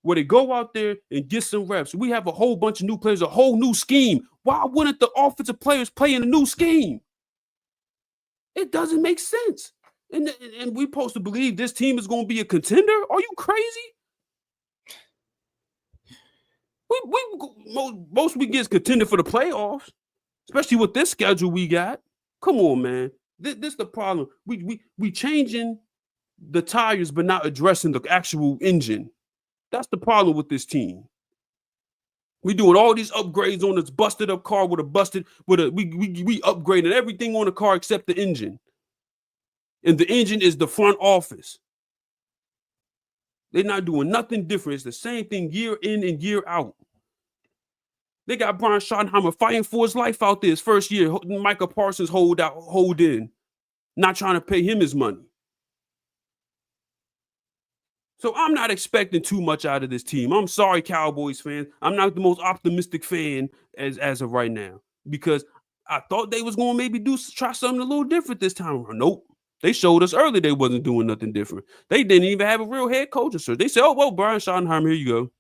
where they go out there and get some reps. We have a whole bunch of new players, a whole new scheme. Why wouldn't the offensive players play in a new scheme? It doesn't make sense. And we're supposed to believe this team is going to be a contender? Are you crazy? Most we get is contender for the playoffs, especially with this schedule we got. Come on, man. This is the problem. We changing the tires, but not addressing the actual engine. That's the problem with this team. We doing all these upgrades on this busted up car we upgraded everything on the car except the engine. And the engine is the front office. They're not doing nothing different. It's the same thing year in and year out. They got Brian Schottenheimer fighting for his life out there his first year. Micah Parsons hold in, not trying to pay him his money. So I'm not expecting too much out of this team. I'm sorry, Cowboys fans. I'm not the most optimistic fan as of right now because I thought they was going to maybe try something a little different this time around. Nope. They showed us early they wasn't doing nothing different. They didn't even have a real head coach. So they said, oh, well, Brian Schottenheimer, here you go.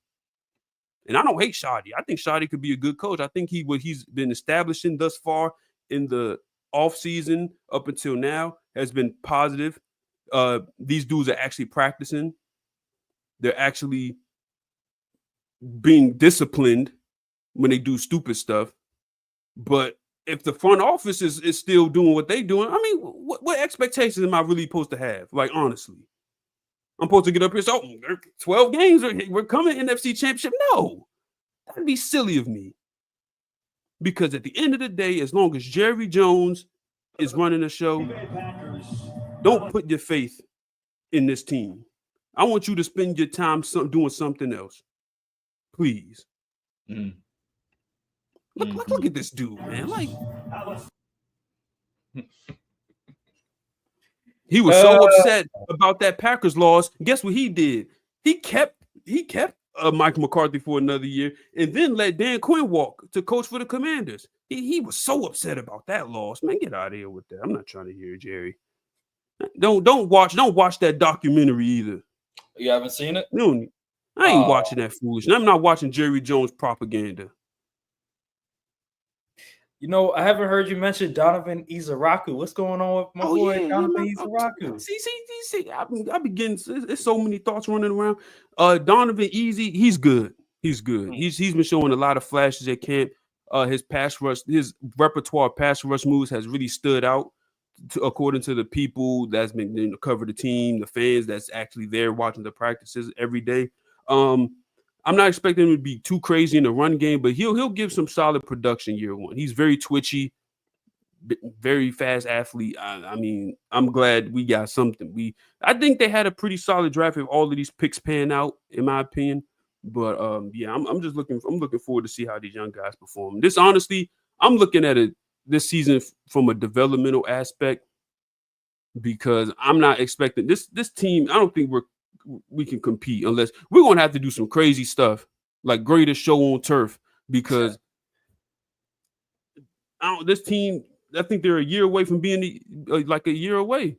And I don't hate Shoddy. I think Shoddy could be a good coach. I think what he's been establishing thus far in the offseason up until now has been positive. These dudes are actually practicing. They're actually being disciplined when they do stupid stuff. But if the front office is still doing what they're doing, I mean, what expectations am I really supposed to have? Like, honestly. I'm supposed to get up here, so 12 games, we're coming NFC Championship. No, that'd be silly of me. Because at the end of the day, as long as Jerry Jones is running the show, don't put your faith in this team. I want you to spend your time doing something else. Please. Look at this dude, man. Like, he was so upset about that Packers loss. Guess what he did? He kept Mike McCarthy for another year and then let Dan Quinn walk to coach for the Commanders. He was so upset about that loss. Man, get out of here with that. I'm not trying to hear it, Jerry. Don't watch that documentary either. You haven't seen it? I ain't watching that foolishness. I'm not watching Jerry Jones propaganda. You know, I haven't heard you mention Donovan Izaraku. What's going on with my boy Donovan Izaraku? See. I be getting there's so many thoughts running around. Donovan Easy, he's good. He's good. He's been showing a lot of flashes at camp. His pass rush, his repertoire of pass rush moves has really stood out. According to the people that's been cover the team, the fans that's actually there watching the practices every day. I'm not expecting him to be too crazy in the run game, but he'll give some solid production year one. He's very twitchy, very fast athlete. I mean, I'm glad we got something. I think they had a pretty solid draft if all of these picks pan out, in my opinion. But yeah, I'm just looking forward to see how these young guys perform. This honestly, I'm looking at it this season from a developmental aspect because I'm not expecting this team. I don't think we can compete unless we're going to have to do some crazy stuff like greatest show on turf because this team, I think they're a year away from being like a year away.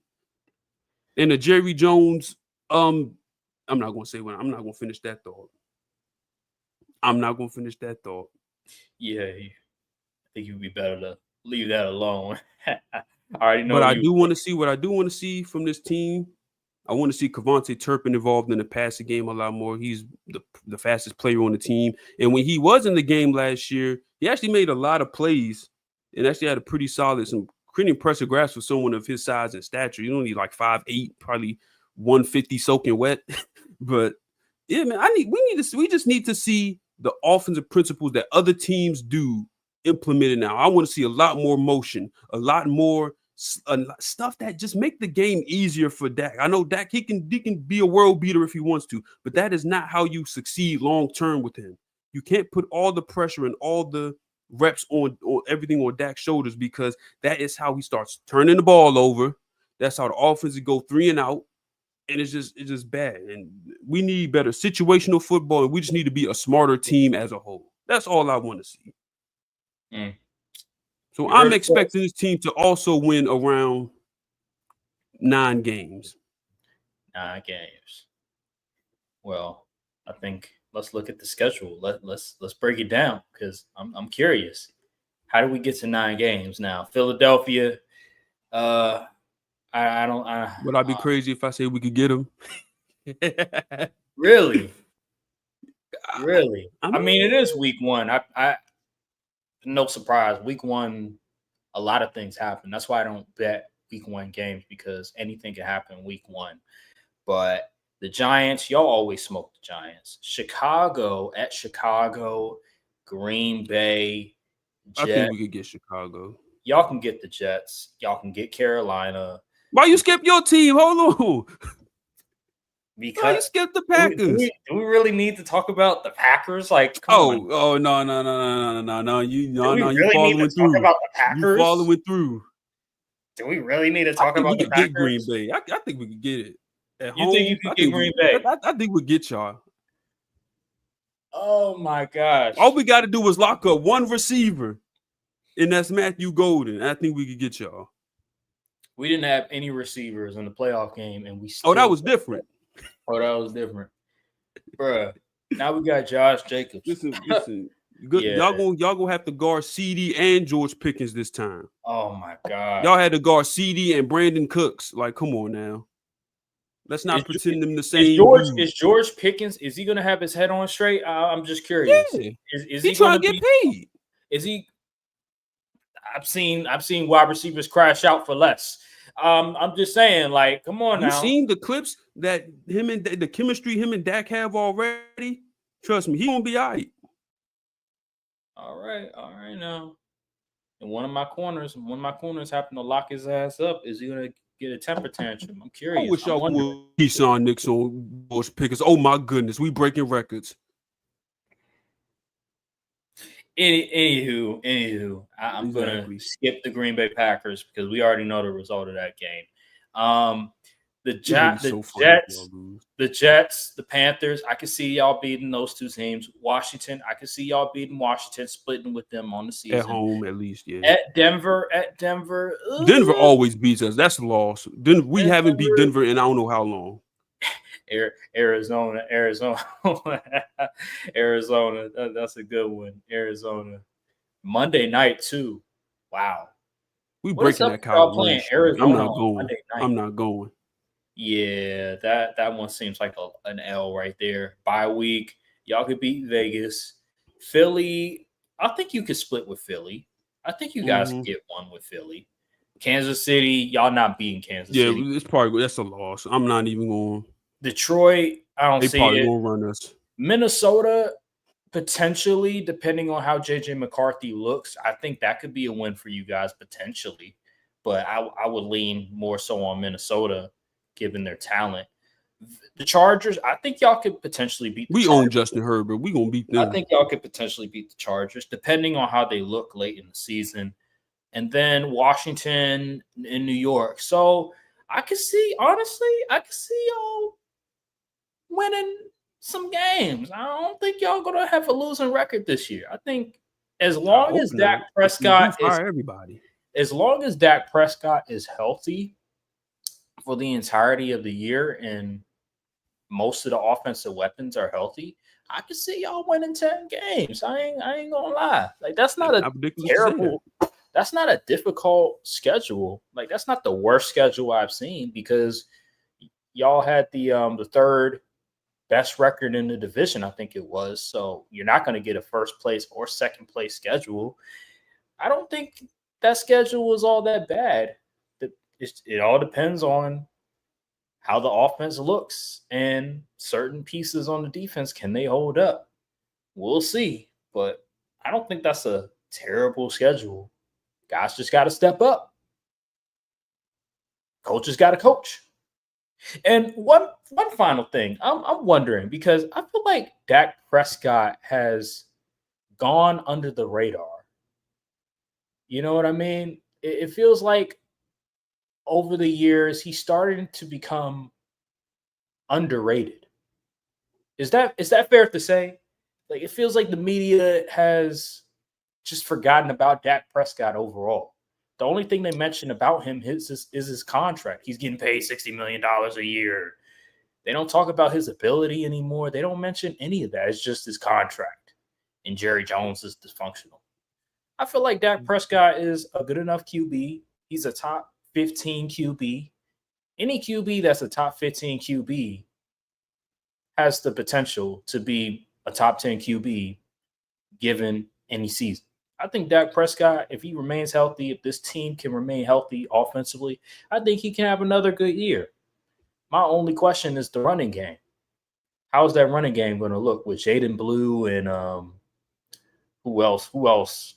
And the Jerry Jones, I'm not going to say when I'm not going to finish that thought. Yeah, I think you'd be better to leave that alone. I already know. But I do want to see what I do want to see from this team. I want to see Kevontae Turpin involved in the passing game a lot more. He's the fastest player on the team. And when he was in the game last year, he actually made a lot of plays and actually had a pretty impressive grasp for someone of his size and stature. You don't need like 5'8", probably 150 soaking wet. But yeah, man, we just need to see the offensive principles that other teams do implemented now. I want to see a lot more motion, a lot more stuff that just make the game easier for Dak. I know Dak, he can be a world beater if he wants to, but that is not how you succeed long term with him. You can't put all the pressure and all the reps on everything on Dak's shoulders because that is how he starts turning the ball over. That's how the offense go 3 and out, and it's just bad. And we need better situational football, and we just need to be a smarter team as a whole. That's all I want to see. So I'm expecting this team to also win around 9 games. 9 games. Well, I think let's look at the schedule. Let's break it down because I'm curious. How do we get to 9 games now? Philadelphia. Would I be crazy if I say we could get them? Really? Really? I mean, it is week 1. No surprise. Week 1, a lot of things happen. That's why I don't bet week 1 games because anything can happen week 1. But the Giants, y'all always smoke the Giants. Chicago, Green Bay, Jets. I think we could get Chicago. Y'all can get the Jets. Y'all can get Carolina. Why you skip your team? Hold on. Because why you skip the Packers? Do we really need to talk about the Packers? Like, no. You following through. About the Packers? You following through. Do we really need to talk about the Packers? Get Green Bay. I think we could get it. At you home, think you could get Green Bay? I think we get y'all. Oh my gosh! All we got to do is lock up one receiver, and that's Matthew Golden. I think we could get y'all. We didn't have any receivers in the playoff game, and we still that was different. Bruh. Now we got Josh Jacobs. Listen. Good. Yeah. Y'all gonna have to guard CD and George Pickens this time. Oh my god! Y'all had to guard CD and Brandon Cooks. Like, come on now. Let's not pretend them the same. Is George Pickens? Is he gonna have his head on straight? I'm just curious. Yeah. Is he trying to get paid? Is he? I've seen wide receivers crash out for less. I'm just saying, like, come on now. You seen the clips that him and the chemistry him and Dak have already? Trust me, he gonna be all right. All right now. And one of my corners happened to lock his ass up. Is he gonna get a temper tantrum? I'm curious. I wish I would Keyshawn Nixon on George Pickens. Oh my goodness, we breaking records. Anywho, I'm gonna skip the Green Bay Packers because we already know the result of that game. The It's gonna be the so funny if y'all Jets, lose. the Jets, the Panthers. I can see y'all beating those two teams. Washington, I can see y'all beating Washington, splitting with them on the At season. home, at least, yeah. At Denver, Denver always beats us. That's a loss. We at haven't beat Denver, Denver in I don't know how long. Arizona. Arizona. That's a good one. Arizona. Monday night too. Wow. We What is breaking up that with y'all Cowboys playing streak. I'm Arizona not on going. Monday night? I'm not going. Yeah, that one seems like an L right there. Bye week. Y'all could beat Vegas. Philly, I think you could split with Philly. I think you guys Mm-hmm. could get one with Philly. Kansas City, y'all not beating Kansas Yeah, City. it's probably that's a loss. I'm not even going. Detroit, I don't They see probably it. gonna run us. Minnesota, potentially, depending on how JJ McCarthy looks, I think that could be a win for you guys potentially. But I would lean more so on Minnesota, given their talent. The Chargers, I think y'all could potentially beat the We own Chargers. Justin Herbert. We gonna beat I them. think y'all could potentially beat the Chargers, depending on how they look late in the season. And then Washington and New York. So I could see, honestly, I could see y'all winning some games. I don't think y'all gonna have a losing record this year. I think as I long hope as not. Dak If we do, Prescott is fire everybody. as long as Dak Prescott is healthy for the entirety of the year and most of the offensive weapons are healthy, I can see y'all winning 10 games. I ain't gonna lie. Like that's not It's a not ridiculous to say that. terrible, that's not a difficult schedule. Like that's not the worst schedule I've seen because y'all had the third best record in the division, I think it was. So you're not going to get a first place or second place schedule. I don't think that schedule was all that bad. It all depends on how the offense looks and certain pieces on the defense. Can they hold up? We'll see. But I don't think that's a terrible schedule. Guys just got to step up. Coaches got to coach. And one final thing, I'm wondering because I feel like Dak Prescott has gone under the radar. You know what I mean? It feels like over the years he's starting to become underrated. Is that fair to say? Like it feels like the media has just forgotten about Dak Prescott overall. The only thing they mention about him is his contract. He's getting paid $60 million a year. They don't talk about his ability anymore. They don't mention any of that. It's just his contract. And Jerry Jones is dysfunctional. I feel like Dak Prescott is a good enough QB. He's a top 15 QB. Any QB that's a top 15 QB has the potential to be a top 10 QB given any season. I think Dak Prescott, if he remains healthy, if this team can remain healthy offensively, I think he can have another good year. My only question is the running game. How's that running game going to look with Jaden Blue and who else? Who else?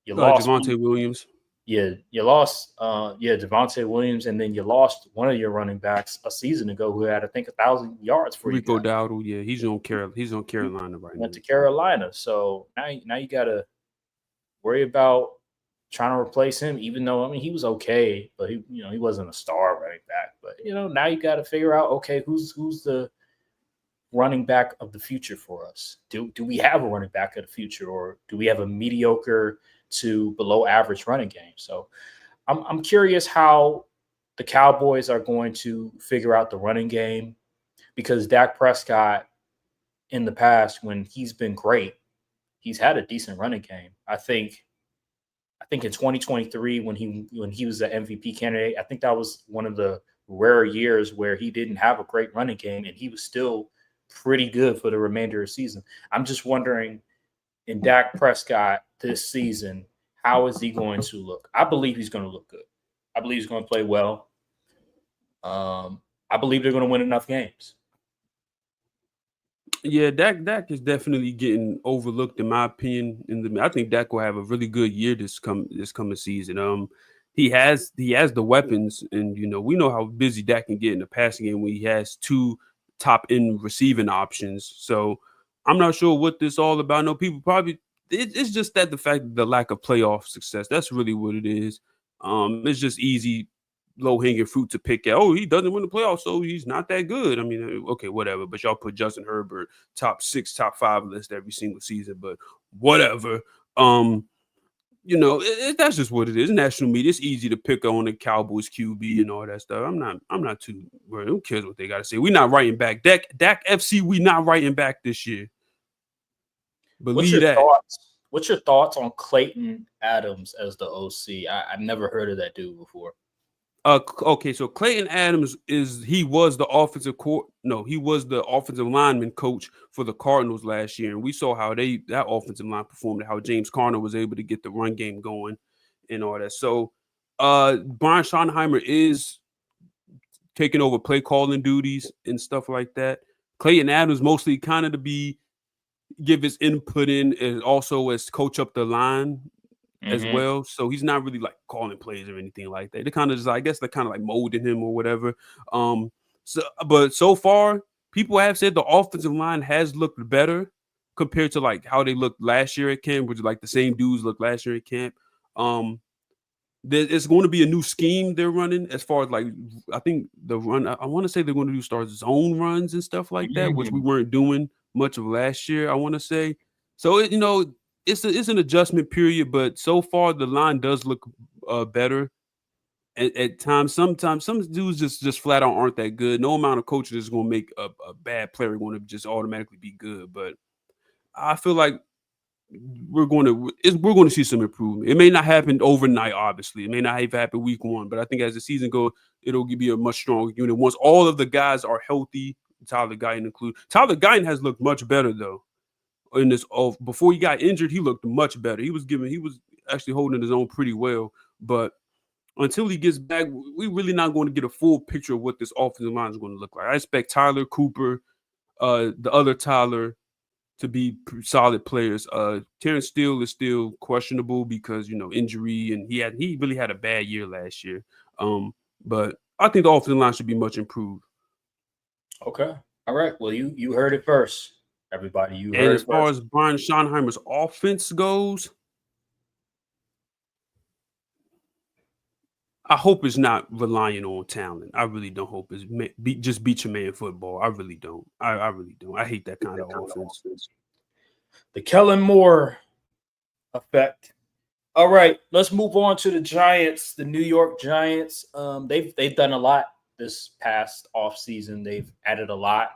You lost Javonte Williams. you lost Devontae Williams, and then you lost one of your running backs a season ago who had I think 1,000 yards for Rico you guys. Dowdle. Yeah, he's on Carolina right Went now. to Carolina, so now you got to worry about trying to replace him. Even though I mean he was okay, but he wasn't a star running back. But now you got to figure out okay who's the running back of the future for us? Do we have a running back of the future, or do we have a mediocre to below average running game? So I'm curious how the Cowboys are going to figure out the running game because Dak Prescott in the past when he's been great, he's had a decent running game. I think in 2023 when he was the MVP candidate, I think that was one of the rare years where he didn't have a great running game and he was still pretty good for the remainder of the season. I'm just wondering in Dak Prescott this season, how is he going to look? I believe he's going to look good. I believe he's going to play well. I believe they're going to win enough games. Yeah, Dak is definitely getting overlooked in my opinion. I think Dak will have a really good year this coming season. He has the weapons, and we know how busy Dak can get in the passing game when he has two top end receiving options. So I'm not sure what this all about. I know people probably it's just that the lack of playoff success. That's really what it is. It's just easy low hanging fruit to pick at. Oh, he doesn't win the playoffs, so he's not that good. I mean, okay, whatever. But y'all put Justin Herbert top 6, top 5 list every single season. But whatever. That's just what it is. National media. It's easy to pick on the Cowboys QB and all that stuff. I'm not too worried. Who cares what they got to say? We're not writing back. Dak FC. We not writing back this year. Believe that. What's your thoughts on Clayton Adams as the OC? I've never heard of that dude before. Okay, so Clayton Adams was the offensive lineman coach for the Cardinals last year, and we saw how that offensive line performed, how James Conner was able to get the run game going and all that. So Brian Schottenheimer is taking over play calling duties and stuff like that. Clayton Adams mostly kind of to give his input in and also as coach up the line as well. So he's not really like calling plays or anything like that. They kind of just, I guess they're kind of like molding him or whatever. But so far, people have said the offensive line has looked better compared to like how they looked last year at camp, which is like the same dudes looked last year at camp. There's going to be a new scheme they're running as far as like, I think the run, I want to say they're going to start zone runs and stuff like that, which we weren't doing much of last year, I want to say. So, it's an adjustment period, but so far the line does look better. At times, sometimes some dudes just flat out aren't that good. No amount of coaching is going to make a bad player going to just automatically be good. But I feel like we're going to see some improvement. It may not happen overnight, obviously. It may not have happened week 1, but I think as the season goes, it'll be a much stronger unit once all of the guys are healthy. Tyler Guyton included. Tyler Guyton has looked much better though. In this before he got injured, he looked much better. He was actually holding his own pretty well. But until he gets back, we're really not going to get a full picture of what this offensive line is going to look like. I expect Tyler Cooper, the other Tyler, to be solid players. Terrence Steele is still questionable because injury, and he really had a bad year last year. But I think the offensive line should be much improved. Okay, all right. Well, you heard it first. Everybody, you heard and as far as Brian Schottenheimer's offense goes, I hope it's not relying on talent. I really don't hope it's just beat your man football. I really don't. I really don't. I hate that kind of offense. The Kellen Moore effect. All right, let's move on to the Giants, the New York Giants. They've done a lot this past offseason. They've added a lot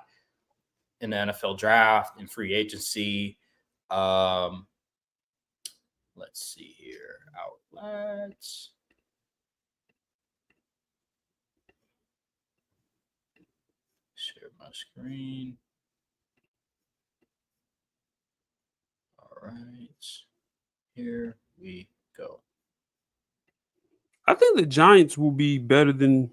in the NFL draft and free agency. Let's see here. Outlets. Share my screen. All right. Here we go. I think the Giants will be better than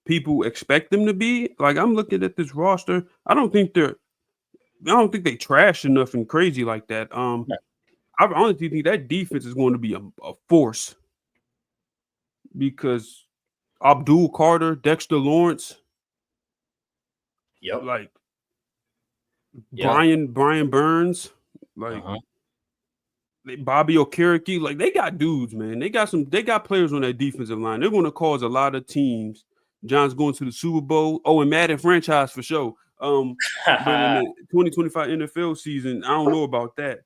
people expect them to be. Like, I'm looking at this roster. I don't think they trash enough and crazy like that. I honestly think that defense is going to be a force because Abdul Carter, Dexter Lawrence, like Brian Burns, like Bobby Okereke, like they got dudes, man. They got players on that defensive line. They're going to cause a lot of teams. John's going to the Super Bowl. Oh, and Madden franchise for sure. But in the 2025 NFL season, I don't know about that.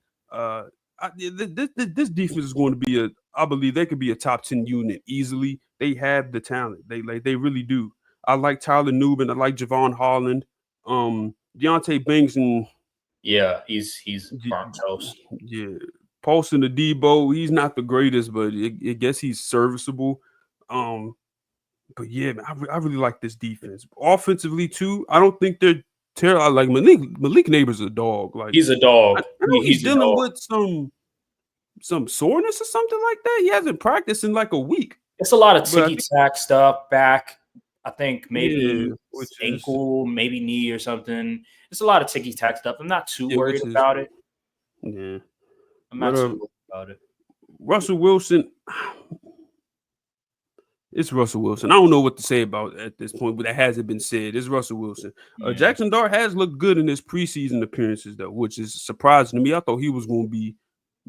This defense is going to be I believe they could be a top 10 unit easily. They have the talent. They really do. I like Tyler Nubin. I like Javon Holland. Deontay Banks and he's burnt toast. Yeah. Paulson Adebo, he's not the greatest, but I guess he's serviceable. But yeah, man, I really like this defense. Offensively too, I don't think they're terrible. I like Malik Neighbors a dog. Like he's a dog. I know he's dealing with some soreness or something like that. He hasn't practiced in like a week. It's a lot of ticky-tack stuff back. I think maybe ankle, maybe knee or something. It's a lot of ticky-tack stuff. I'm not too worried about it. Yeah. I'm not too worried about it. Russell Wilson. It's Russell Wilson. I don't know what to say about at this point, but that hasn't been said. It's Russell Wilson. Jackson Dart has looked good in his preseason appearances, though, which is surprising to me. I thought he was going to be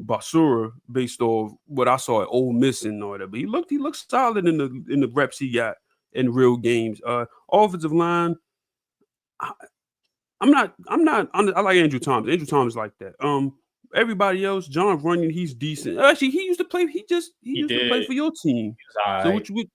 Basura based off what I saw at Ole Miss and all that. But he looked solid in the reps he got in real games. Offensive line, I, I like Andrew Thomas. Andrew Thomas like that. Everybody else, John Runyon, he's decent. Actually, he used to play. He He used to play did. for your team. He's all So right. what you would?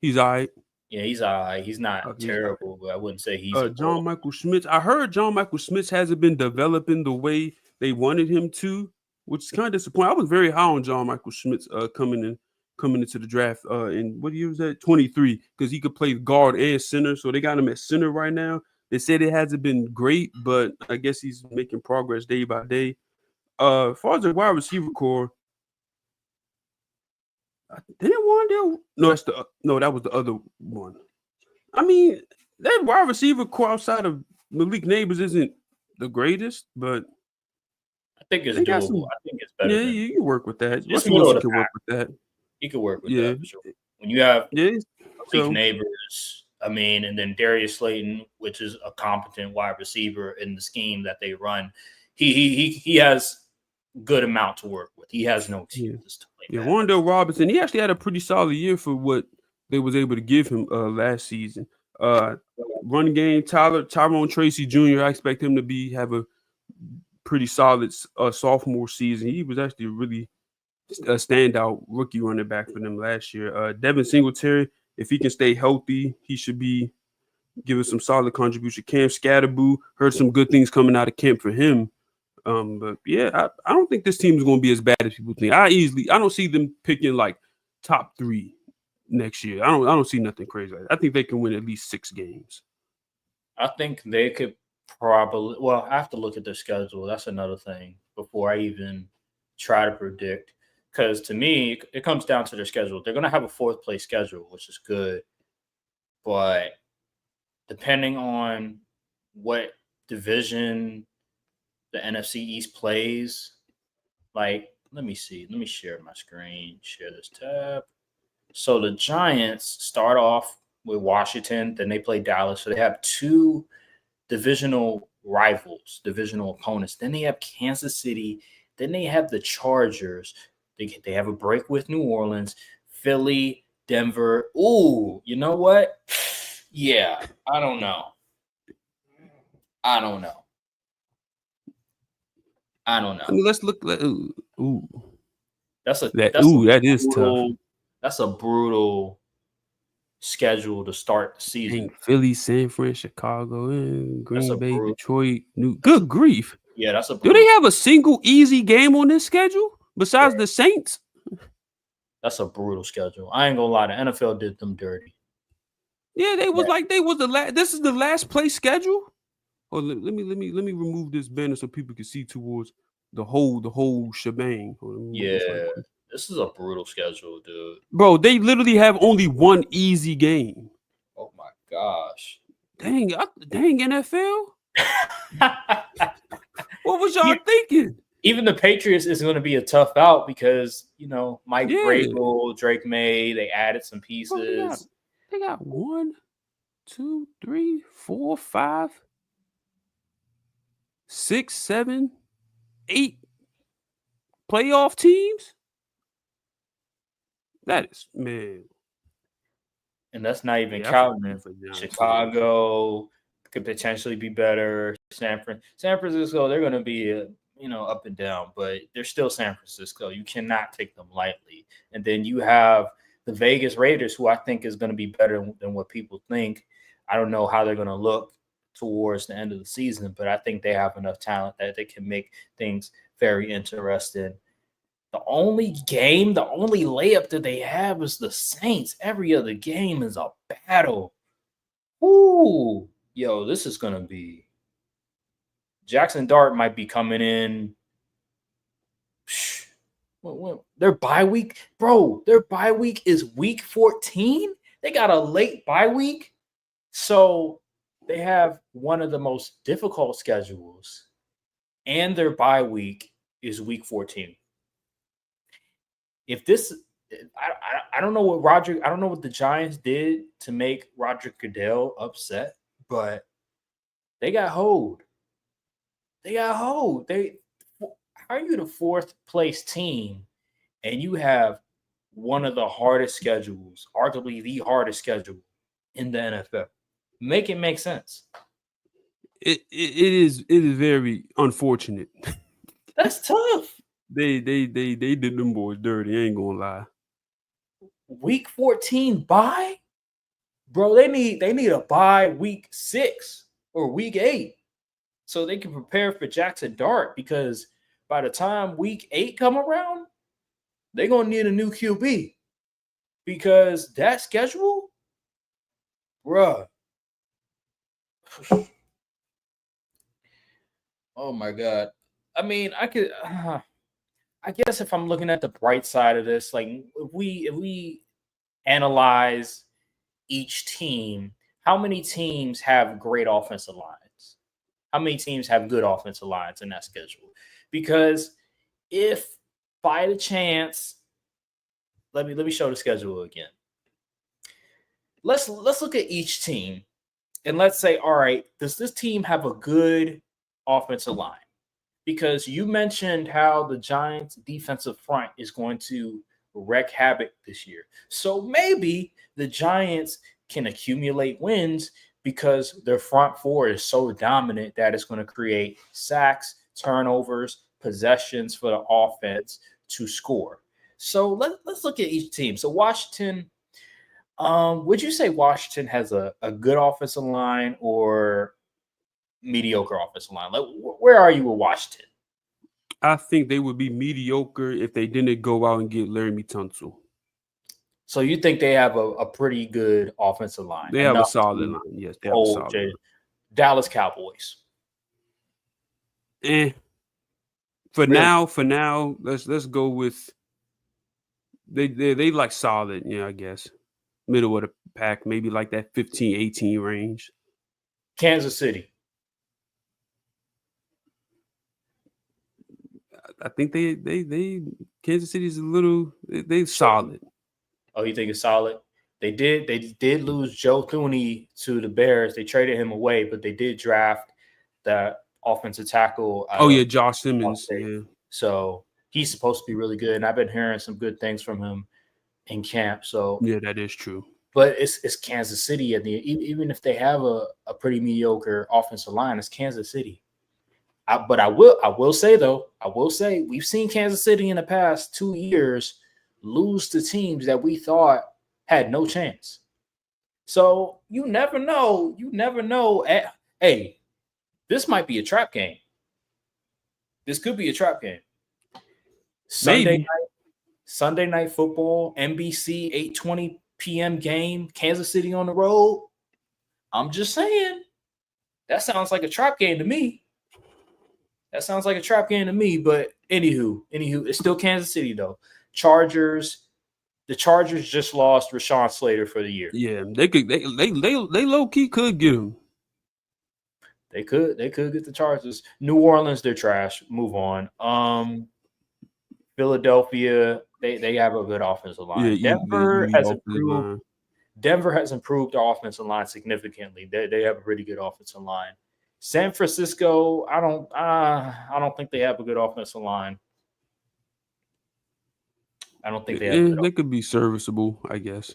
He's all right. Yeah, he's all right. He's not Okay, he's all right. terrible, but I wouldn't say he's a John world. Michael Schmitz. I heard John Michael Schmitz hasn't been developing the way they wanted him to, which is kind of disappointing. I was very high on John Michael Schmitz coming into the draft. In what year was that? 23, because he could play guard and center. So they got him at center right now. They said it hasn't been great, but I guess he's making progress day by day. As far as the wide receiver core, didn't Wandale? No, that was the other one. I mean, that wide receiver core outside of Malik Neighbors isn't the greatest, but I think it's they got doable. some. I think it's better Yeah, than you can work with that. it's Russell middle of Wilson the can work pack. with that. He could work with Yeah, that for sure. When you have yeah. Malik So Neighbors, I mean, and then Darius Slayton, which is a competent wide receiver in the scheme that they run, he has good amount to work with. He has no excuses to play bad. Wandale Robinson, he actually had a pretty solid year for what they was able to give him last season. Run game, Tyrone Tracy Jr. I expect him to have a pretty solid sophomore season. He was actually really a standout rookie running back for them last year. Devin Singletary, if he can stay healthy, he should be giving some solid contribution. Cam Scatterboo, heard some good things coming out of camp for him. But yeah, I don't think this team is going to be as bad as people think. I don't see them picking like top 3 next year. I don't see nothing crazy. I think they can win at least 6 games. I think they could probably. Well, I have to look at their schedule. That's another thing before I even try to predict. Because to me, it comes down to their schedule. They're going to have a 4th place schedule, which is good. But depending on what division the NFC East plays, like, let me see. Let me share my screen. Share this tab. So the Giants start off with Washington, then they play Dallas. So they have 2 divisional rivals, divisional opponents. Then they have Kansas City. Then they have the Chargers. They have a break with New Orleans, Philly, Denver. Ooh, you know what? Yeah, I don't know. I mean, let's look. Ooh, that is tough. That's a brutal schedule to start the season. Philly, San Fran, Chicago, Green Bay, brutal, Detroit. Good grief! Yeah, that's a. Do they have a single easy game on this schedule besides the Saints? That's a brutal schedule. I ain't gonna lie, the NFL did them dirty. Yeah, they was the last. This is the last place schedule. Oh, let me remove this banner so people can see towards the whole shebang. Yeah, this is a brutal schedule, dude. Bro, they literally have only one easy game. Oh my gosh! Dang NFL. What was y'all thinking? Even the Patriots is going to be a tough out because Mike Vrabel, Drake May, they added some pieces. They got 1, 2, 3, 4, 5, 6, 7, 8 playoff teams. That is, man. And that's not even counting Chicago could potentially be better. San Francisco, they're going to be up and down, but they're still San Francisco. You cannot take them lightly. And then you have the Vegas Raiders, who I think is going to be better than what people think. I don't know how they're going to look towards the end of the season, but I think they have enough talent that they can make things very interesting. The only layup that they have is the Saints. Every other game is a battle. Ooh, yo, this is going to be. Jackson Dart might be coming in. Their bye week, bro. Their bye week is week 14. They got a late bye week. So they have one of the most difficult schedules. And their bye week is week 14. If this, I don't know what the Giants did to make Roger Goodell upset, but they got hold. how are you the fourth place team and you have one of the hardest schedules, arguably the hardest schedule in the NFL? Make it make sense. It is very unfortunate. That's tough. They did them boys dirty. I ain't gonna lie. Week 14 bye? Bro, they need a bye week 6 or week 8 so they can prepare for Jackson Dart, because by the time week 8 come around, they're gonna need a new QB, because that schedule, bruh. Oh my god. I mean, I guess if I'm looking at the bright side of this, like if we analyze each team, how many teams have great offensive lines? How many teams have good offensive lines in that schedule? Because if by the chance, let me show the schedule again. Let's look at each team and let's say, all right, does this team have a good offensive line? Because you mentioned how the Giants' defensive front is going to wreak havoc this year. So maybe the Giants can accumulate wins because their front four is so dominant that it's going to create sacks, turnovers, possessions for the offense to score. So let's look at each team. So Washington, would you say Washington has a good offensive line or mediocre offensive line? Like, where are you with Washington? I think they would be mediocre if they didn't go out and get Laramie Tunsil. So you think they have a pretty good offensive line? They have a solid line. Yes, they have a solid line. Dallas Cowboys. For now, let's go with they like solid, I guess. Middle of the pack, maybe like that 15-18 range. Kansas City. I think they Kansas City is a little they solid. Oh, you think it's solid? They did lose Joe Thuney to the Bears. They traded him away, but they did draft that offensive tackle. Josh Simmons. Yeah. So he's supposed to be really good, and I've been hearing some good things from him in camp. So yeah, that is true. But it's Kansas City, and even if they have a pretty mediocre offensive line, it's Kansas City. But I will say we've seen Kansas City in the past 2 years lose to teams that we thought had no chance. So you never know. Hey, this might be a trap game. This could be a trap game. Sunday night football, NBC 8:20 p.m. game, Kansas City on the road. I'm just saying, that sounds like a trap game to me. But anywho, it's still Kansas City though. The Chargers just lost Rashawn Slater for the year. Yeah, they low key could get him. They could get the Chargers. New Orleans, they're trash. Move on. Philadelphia, they have a good offensive line. Yeah, Denver has improved the offensive line significantly. They have a pretty good offensive line. San Francisco, I don't think they have a good offensive line. I don't think they have. They could be serviceable, I guess.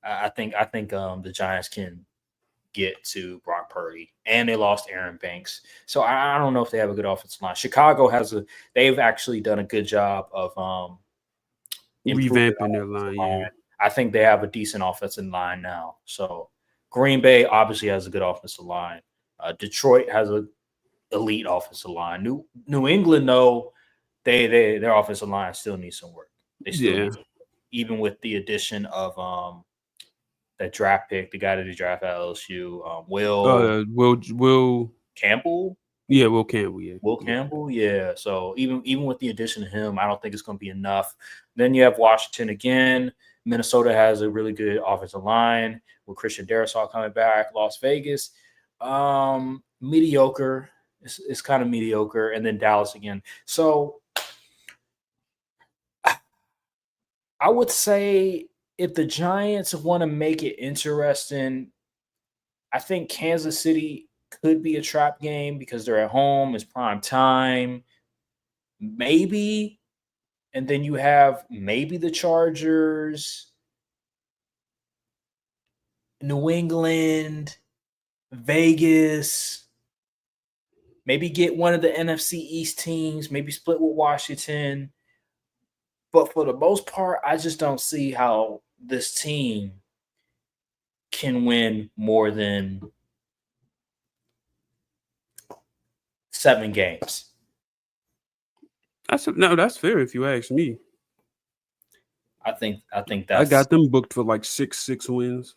I think the Giants can get to Brock Purdy, and they lost Aaron Banks, so I don't know if they have a good offensive line. Chicago they've actually done a good job of revamping their line. Yeah, I think they have a decent offensive line now. So Green Bay obviously has a good offensive line. Detroit has an elite offensive line. New England, though, their offensive line still needs some work. They still even with the addition of that draft pick, the guy that they drafted at LSU, Will Campbell. Yeah, Will Campbell. Yeah, Will Campbell. Yeah. So even with the addition of him, I don't think it's going to be enough. Then you have Washington again. Minnesota has a really good offensive line with Christian Darrisaw coming back. Las Vegas, mediocre. It's kind of mediocre. And then Dallas again. So I would say if the Giants want to make it interesting, I think Kansas City could be a trap game because they're at home. It's prime time. maybe, and then you have maybe the Chargers, New England, Vegas. Maybe get one of the NFC East teams, maybe split with Washington. But for the most part, I just don't see how this team can win more than 7 games. That's fair if you ask me. I think that's I got them booked for like 6 wins.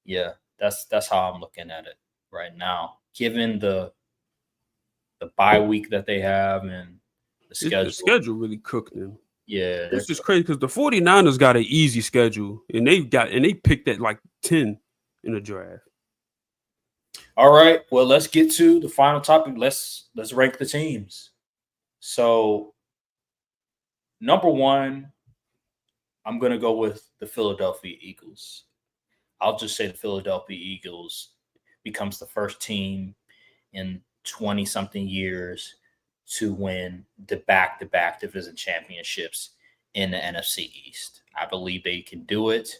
Yeah, that's how I'm looking at it right now. Given the bye week that they have and the schedule. The schedule really cooked them. Yeah, It's just crazy because the 49ers got an easy schedule and they picked at like 10 in the draft. All right, well, let's get to the final topic. Let's rank the teams. So, number 1, I'm going to go with the Philadelphia Eagles. I'll just say the Philadelphia Eagles becomes the first team in 20-something years to win the back-to-back division championships in the NFC East. I believe they can do it,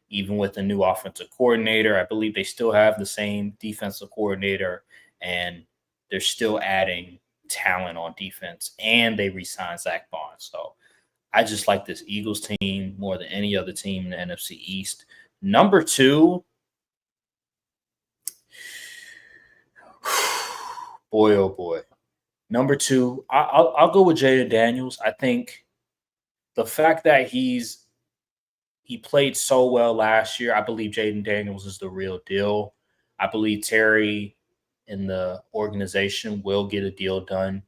even with the new offensive coordinator. I believe they still have the same defensive coordinator, and they're still adding talent on defense, and they re-signed Zach Barnes. So I just like this Eagles team more than any other team in the NFC East. Number 2, boy, oh boy. Number 2, I'll go with Jaden Daniels. I think the fact that he played so well last year, I believe Jaden Daniels is the real deal. I believe Terry and the organization will get a deal done.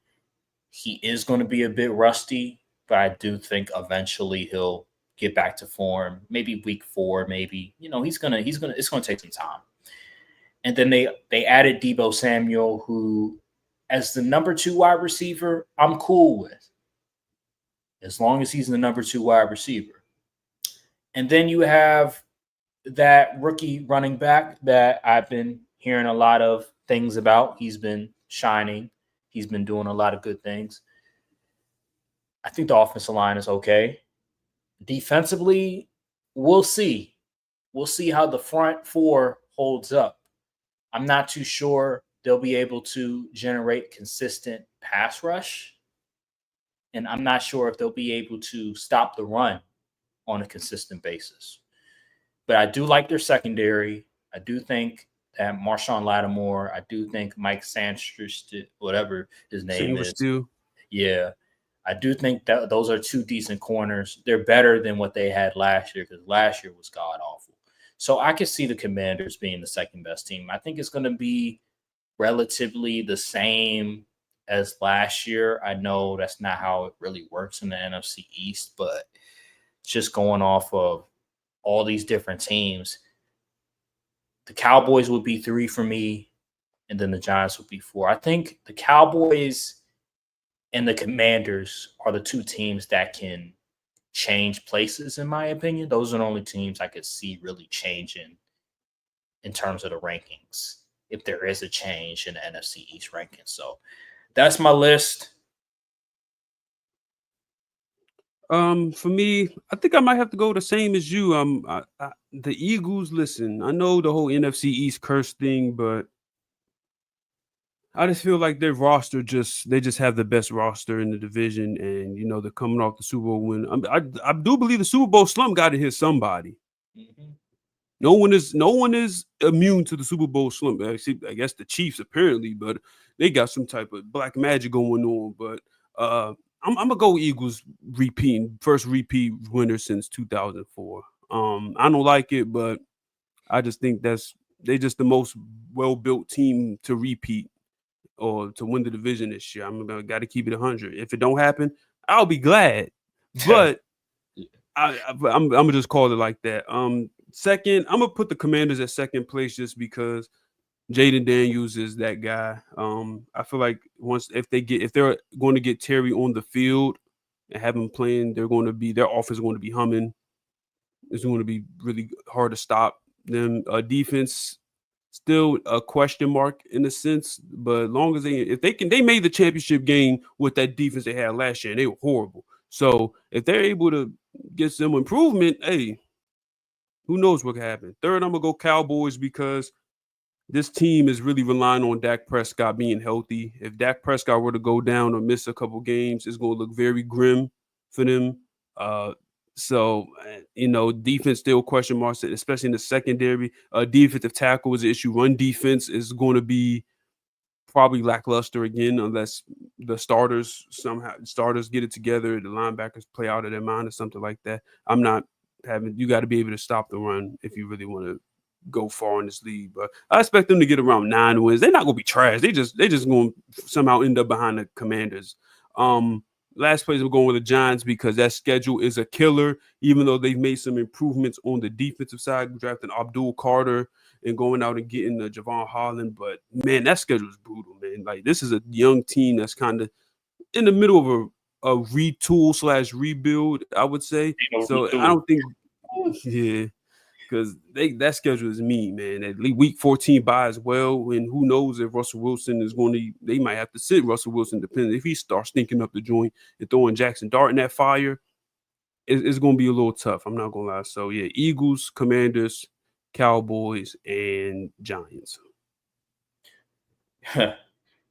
He is going to be a bit rusty, but I do think eventually he'll get back to form. Maybe week 4, maybe. It's gonna take some time. And then they added Deebo Samuel, who, as the number 2 wide receiver, I'm cool with, as long as he's the number 2 wide receiver. And then you have that rookie running back that I've been hearing a lot of things about. He's been shining. He's been doing a lot of good things. I think the offensive line is okay. Defensively, we'll see. We'll see how the front 4 holds up. I'm not too sure they'll be able to generate consistent pass rush. And I'm not sure if they'll be able to stop the run on a consistent basis. But I do like their secondary. I do think that Marshawn Lattimore, I do think Mike Sanchez, whatever his name is. Yeah. I do think that those are 2 decent corners. They're better than what they had last year, because last year was god-awful. So I could see the Commanders being the second best team. I think it's going to be relatively the same as last year. I know that's not how it really works in the NFC East, but just going off of all these different teams, the Cowboys would be 3 for me, and then the Giants would be 4. I think the Cowboys and the Commanders are the 2 teams that can change places, in my opinion. Those are the only teams I could see really changing in terms of the rankings, if there is a change in the NFC East rankings. So that's my list. For me, I think I might have to go the same as you. The Eagles. Listen, I know the whole NFC East curse thing, but I just feel like their roster they just have the best roster in the division, and they're coming off the Super Bowl win. I do believe the Super Bowl slump got to hit somebody. Mm-hmm. No one is immune to the Super Bowl slump. Actually, I guess the Chiefs apparently, but they got some type of black magic going on. But I'm gonna go Eagles first repeat winner since 2004. I don't like it, but I just think they just the most well-built team to repeat or to win the division this year. I'm gonna got to keep it 100. If it don't happen, I'll be glad. But I'm gonna just call it like that. Second, I'm gonna put the Commanders at second place just because Jaden Daniels is that guy. I feel like if they're going to get Terry on the field and have him playing, their offense is going to be humming. It's going to be really hard to stop them. Defense, still a question mark in a sense. But as long as they made the championship game with that defense they had last year, and they were horrible. So if they're able to get some improvement, hey, who knows what could happen. Third, I'm gonna go Cowboys because this team is really relying on Dak Prescott being healthy. If Dak Prescott were to go down or miss a couple games, it's going to look very grim for them. Uh, defense still question marks, especially in the secondary. Defensive tackle is an issue. Run defense is going to be probably lackluster again unless the starters get it together, the linebackers play out of their mind or something like that. You got to be able to stop the run if you really want to go far in this league. But I expect them to get around 9 wins. They're not gonna be trash. They just going to somehow end up behind the Commanders. Last place we're going with the Giants because that schedule is a killer, even though they've made some improvements on the defensive side, drafting Abdul Carter and going out and getting Javon Holland. But man, that schedule is brutal, man. Like, this is a young team that's kind of in the middle of a retool / rebuild, I would say. So I don't think, yeah, because that schedule is mean, man. At least week 14 bye as well, and who knows if Russell Wilson is going to? They might have to sit Russell Wilson, depending if he starts stinking up the joint and throwing Jackson Dart in that fire. It's going to be a little tough. I'm not going to lie. So yeah, Eagles, Commanders, Cowboys, and Giants.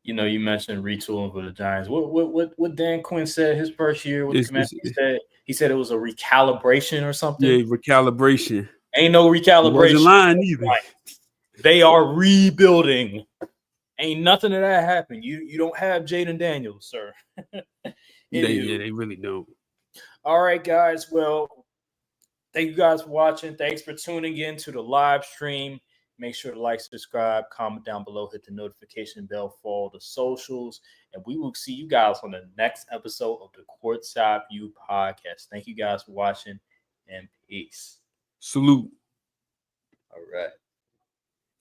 You mentioned retooling for the Giants. What Dan Quinn said his first year with the Commanders? He said it was a recalibration or something. Yeah, recalibration. Ain't no recalibration. Wasn't lying either. They are rebuilding. Ain't nothing of that happened. You don't have Jaden Daniels, sir. They really don't. All right, guys. Well, thank you guys for watching. Thanks for tuning in to the live stream. Make sure to like, subscribe, comment down below, hit the notification bell for all the socials, and we will see you guys on the next episode of the Courtside View podcast. Thank you guys for watching, and peace. Salute. All right.